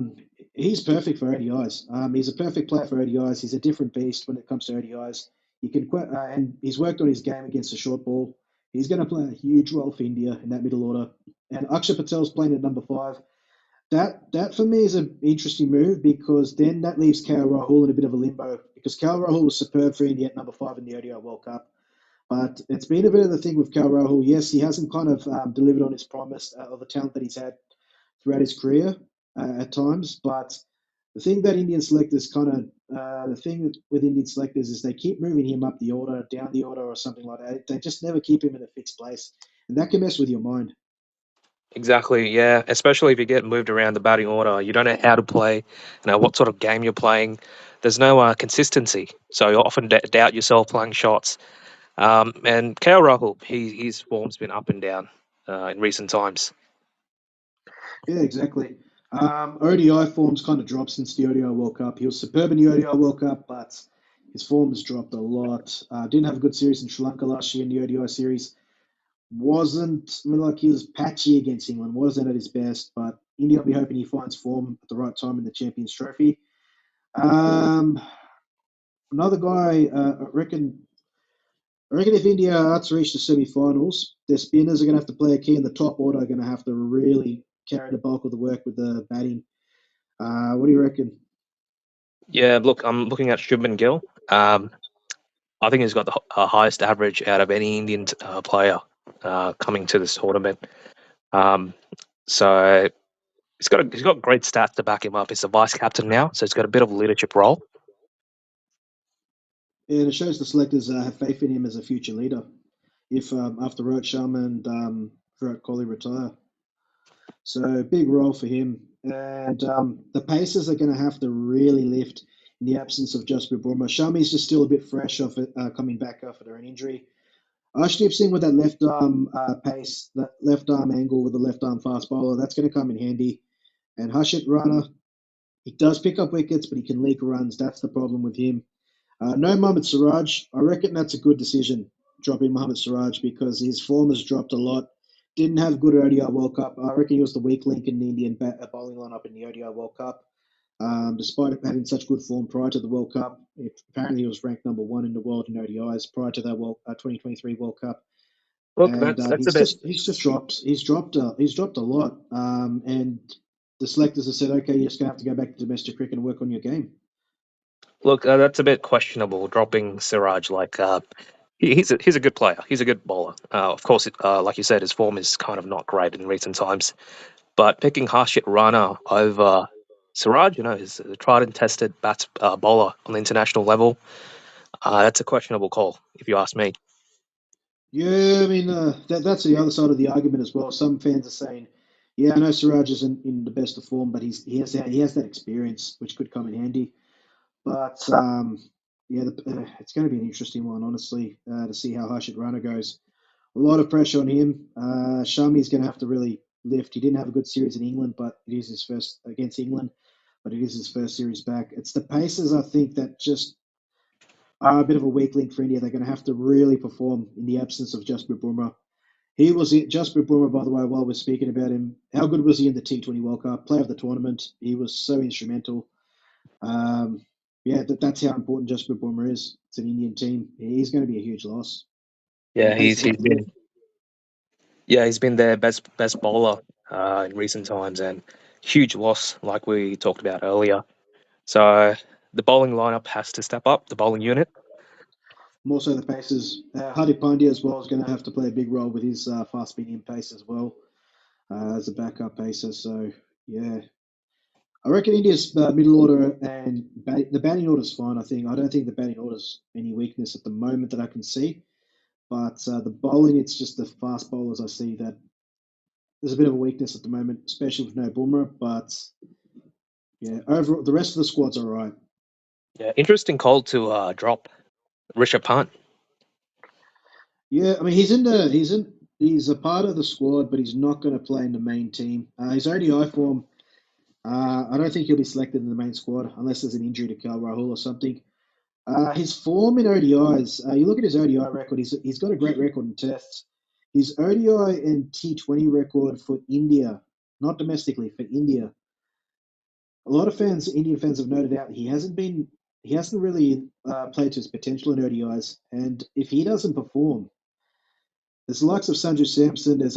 he's perfect for ODIs. He's a perfect player for ODIs. He's a different beast when it comes to ODIs. And he's worked on his game against the short ball. He's going to play a huge role for India in that middle order. And Akshay Patel's playing at number five. That for me is an interesting move because then that leaves KL Rahul in a bit of a limbo because KL Rahul was superb for India at number five in the ODI World Cup. But it's been a bit of the thing with KL Rahul. Yes, he hasn't kind of delivered on his promise of the talent that he's had throughout his career at times. But the thing with Indian selectors is they keep moving him up the order, down the order, or something like that. They just never keep him in a fixed place, and that can mess with your mind. Exactly, yeah. Especially if you get moved around the batting order, you don't know how to play, what sort of game you're playing. There's no consistency, so you often doubt yourself playing shots. And KL Rahul, his form's been up and down in recent times. Yeah, exactly. ODI form's kind of dropped since the ODI World Cup. He was superb in the ODI World Cup, but his form has dropped a lot. Didn't have a good series in Sri Lanka last year in the ODI series. Like he was patchy against England, wasn't at his best, but India will be hoping he finds form at the right time in the Champions Trophy. Um, Another guy, I reckon if India are to reach the semi-finals, their spinners are going to have to play a key, and the top order are going to have to really carry the bulk of the work with the batting. What do you reckon? Yeah, look, I'm looking at Shubman Gill. I think he's got the highest average out of any Indian player coming to this tournament. Um, so he's got great stats to back him up. He's the vice captain now, so he's got a bit of a leadership role. And it shows the selectors have faith in him as a future leader. If after Rohit Sharma and Virat Kohli retire, so big role for him. And the Pacers are going to have to really lift in the absence of Jasper Burma. Shami's just still a bit fresh off it, coming back after an injury. Arshdeep Singh with that left arm pace, that left arm angle with the left arm fast bowler, that's going to come in handy. And Harshit Rana, he does pick up wickets, but he can leak runs. That's the problem with him. No Mohammad Siraj. I reckon that's a good decision, dropping Mohammad Siraj, because his form has dropped a lot. Didn't have good ODI World Cup. I reckon he was the weak link in the Indian bowling lineup in the ODI World Cup. Despite having such good form prior to the World Cup, apparently he was ranked number one in the world in ODIs prior to that 2023 World Cup, Look, and that's a bit. he's dropped a lot, and the selectors have said, okay, you're just gonna have to go back to domestic cricket and work on your game. Look, that's a bit questionable. Dropping Siraj, like he's a good player. He's a good bowler. Of course, like you said, his form is kind of not great in recent times. But picking Harshit Rana over Siraj, he's a tried and tested bowler on the international level. That's a questionable call, if you ask me. Yeah, I mean that's the other side of the argument as well. Some fans are saying, yeah, I know Siraj isn't in the best of form, but he has that experience which could come in handy. But yeah, it's going to be an interesting one, honestly, to see how Harshit Rana goes. A lot of pressure on him. Shami's going to have to really lift. He didn't have a good series in England, but it is his first against England, but it is his first series back. It's the paces, I think, that just are a bit of a weak link for India. They're going to have to really perform in the absence of Jasprit Bumrah. Jasprit Bumrah, by the way, while we're speaking about him, how good was he in the T20 World Cup? Player of the tournament. He was so instrumental. Um, yeah, that's how important Jasprit Bumrah is. It's an Indian team. He's going to be a huge loss. And the Yeah, he's paces he's have to lift. been yeah he's been their best bowler in recent times, and huge loss, like we talked about earlier. So the bowling lineup has to step up. The bowling unit. More so the paces. Hardik Pandya as well is going to have to play a big role with his fast medium pace as well as a backup pacer. So yeah, I reckon India's middle order and the batting order is fine. I don't think the batting order's any weakness at the moment that I can see. But the bowling, it's just the fast bowlers I see that there's a bit of a weakness at the moment, especially with no Bumrah. But yeah, overall the rest of the squad's all right. Yeah, interesting call to drop Rishabh Pant. Yeah, I mean he's a part of the squad, but he's not going to play in the main team. His ODI form. I don't think he'll be selected in the main squad unless there's an injury to Cal Rahul or something. His form in ODIs, you look at his ODI record, he's got a great record in tests. His ODI and T20 record for India, not domestically, for India. A lot of Indian fans have noted out he hasn't really played to his potential in ODIs. And if he doesn't perform, there's the likes of Sanju Samson, there's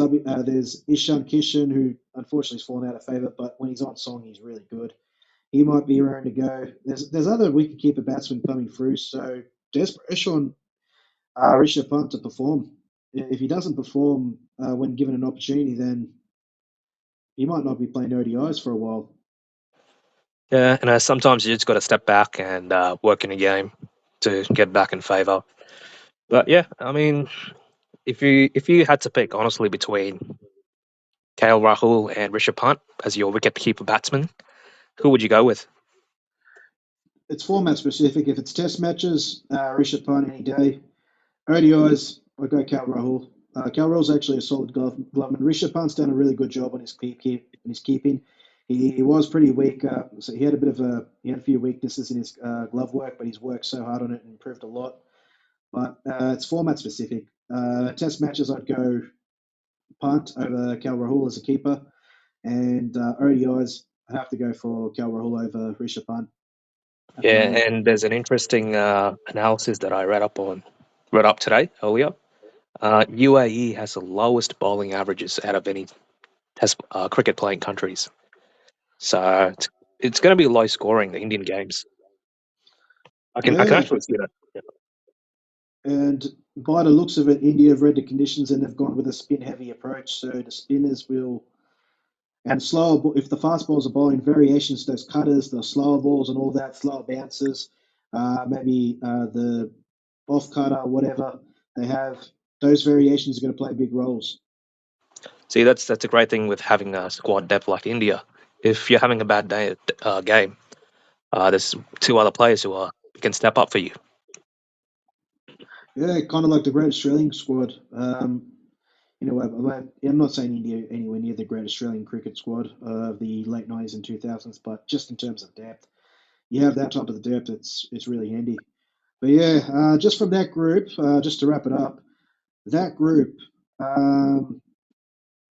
Ishan Kishan, who unfortunately has fallen out of favour, but when he's on song, he's really good. He might be around to go. There's other wicketkeeper batsmen coming through, so there's pressure on Rishabh Pant to perform. If he doesn't perform when given an opportunity, then he might not be playing ODIs for a while. Yeah, and sometimes you just got to step back and work in a game to get back in favour. But yeah, I mean, if you had to pick honestly between KL Rahul and Rishabh Pant as your wicket-keeper batsman, who would you go with? It's format specific. If it's test matches, Rishabh Pant any day. ODIs, I go Cal Rahul. Cal Rahul's actually a solid gloveman. Rishabh Pant's done a really good job on his keeping. He was pretty weak, so he had a few weaknesses in his glove work, but he's worked so hard on it and improved a lot. But it's format specific. Test matches, I'd go Pant over Cal Rahul as a keeper, and ODIs, I have to go for Cal Rahul over Rishabh Pant at the Yeah, moment. and there's an interesting analysis that I read up today earlier. UAE has the lowest bowling averages out of any test cricket playing countries. So it's going to be low scoring, the Indian games. I can Yeah, actually see that. Yeah. and by the looks of it, India have read the conditions and have gone with a spin heavy approach. So the spinners will, and slower, if the fast balls are bowling variations, those cutters, the slower balls and all that, slower bounces, maybe the off cutter, whatever they have, those variations are going to play big roles. See, that's a great thing with having a squad depth like India. If you're having a bad day game, there's two other players who can step up for you. Yeah, kind of like the Great Australian squad. I'm not saying India anywhere near the Great Australian cricket squad of the late 90s and 2000s, but just in terms of depth, you have that type of depth. It's really handy. But yeah, just from that group, just to wrap it up, that group, um,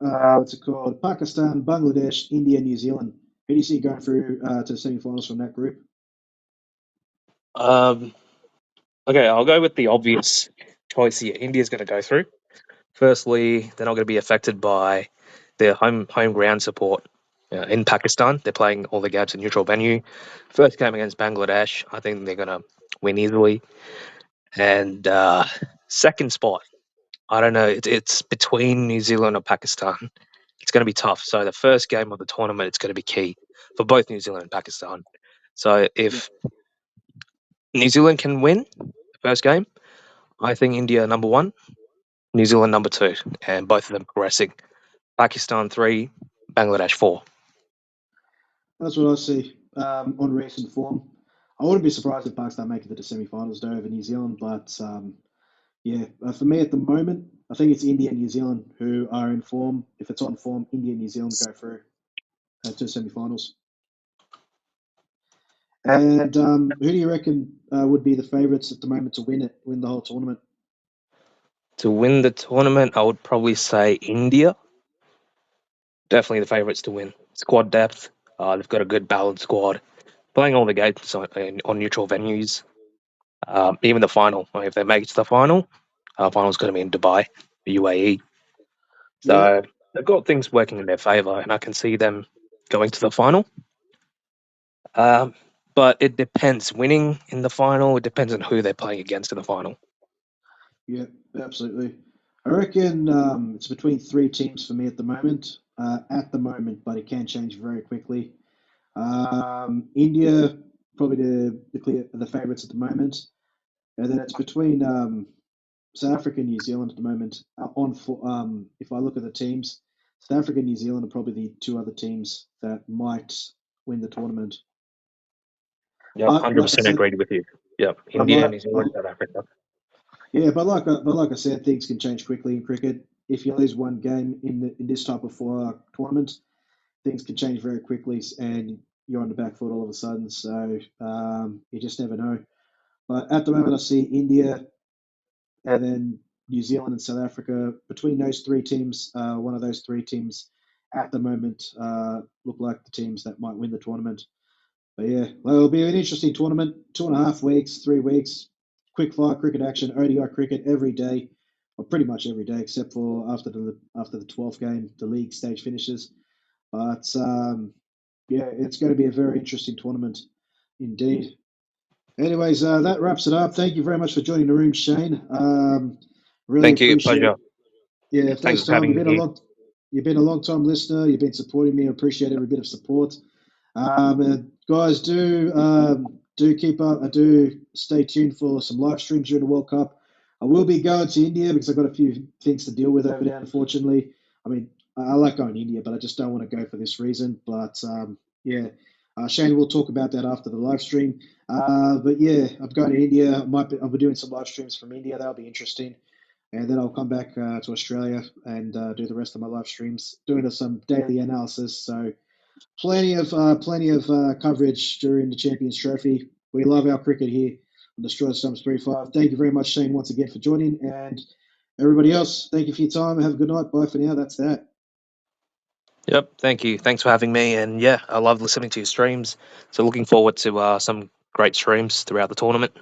what's it called? Pakistan, Bangladesh, India, New Zealand. Who do you see going through to the semi-finals from that group? Um, okay, I'll go with the obvious choice here. India's going to go through. Firstly, they're not going to be affected by their home ground support in Pakistan. They're playing all the games in neutral venue. First game against Bangladesh, I think they're going to win easily. And second spot, I don't know. It's between New Zealand or Pakistan. It's going to be tough. So the first game of the tournament, it's going to be key for both New Zealand and Pakistan. So Yep. if New Zealand can win the first game, I think India number one, New Zealand number two, and both of them progressing. Pakistan three, Bangladesh four. That's what I see on recent form. I wouldn't be surprised if Pakistan make it to the semi-finals though over New Zealand, but yeah, for me at the moment, I think it's India and New Zealand who are in form. If it's on form, India and New Zealand go through to semi-finals. And who do you reckon would be the favourites at the moment to win the whole tournament? To win the tournament, I would probably say India. Definitely the favourites to win. Squad depth. They've got a good balanced squad. Playing all the games on neutral venues. Even the final, if they make it to the final, final's going to be in Dubai, the UAE. Yeah, So they've got things working in their favour, and I can see them going to the final. Um, but it depends. Winning in the final, it depends on who they're playing against in the final. yeah, absolutely. I reckon it's between three teams for me at the moment. But it can change very quickly. India probably the favourites at the moment, and then it's between South Africa and New Zealand at the moment. If I look at the teams, South Africa and New Zealand are probably the two other teams that might win the tournament. Yep, But like I 100% said, agreed with you. Yep, but India, like New Zealand, but South Africa. yeah, but like I said, things can change quickly in cricket. If you lose one game in this type of tournament, things can change very quickly, and you're on the back foot all of a sudden. So you just never know. But at the moment, I see India and then New Zealand and South Africa. Between those three teams, one of those three teams at the moment look like the teams that might win the tournament. But yeah, well, it'll be an interesting tournament. 2.5 weeks, 3 weeks, quick fire cricket action, ODI cricket every day, or pretty much every day, except for after the 12th game, the league stage finishes. But yeah, it's going to be a very interesting tournament indeed. Anyways, that wraps it up. Thank you very much for joining the room, Shane. Really Thank you. appreciate. Pleasure. Yeah, Thanks thanks, for Tom. having me here. You've been a long time listener. You've been supporting me. I appreciate every bit of support. Guys, do keep up. Do stay tuned for some live streams during the World Cup. I will be going to India because I've got a few things to deal with over there. Unfortunately, I mean, I like going to India, but I just don't want to go for this reason. But yeah, Shane, we'll talk about that after the live stream. But yeah, I'm going to India. I'll be doing some live streams from India. That'll be interesting. And then I'll come back to Australia and do the rest of my live streams, doing some daily analysis. So plenty of coverage during the Champions Trophy. We love our cricket here on Destroy Stumps 35. Thank you very much, Shane, once again for joining, and everybody else. Thank you for your time. Have a good night. Bye for now. That's that. Yep. Thank you. Thanks for having me. And yeah, I love listening to your streams. So looking forward to some great streams throughout the tournament.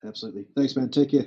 Absolutely. Thanks, man. Take care.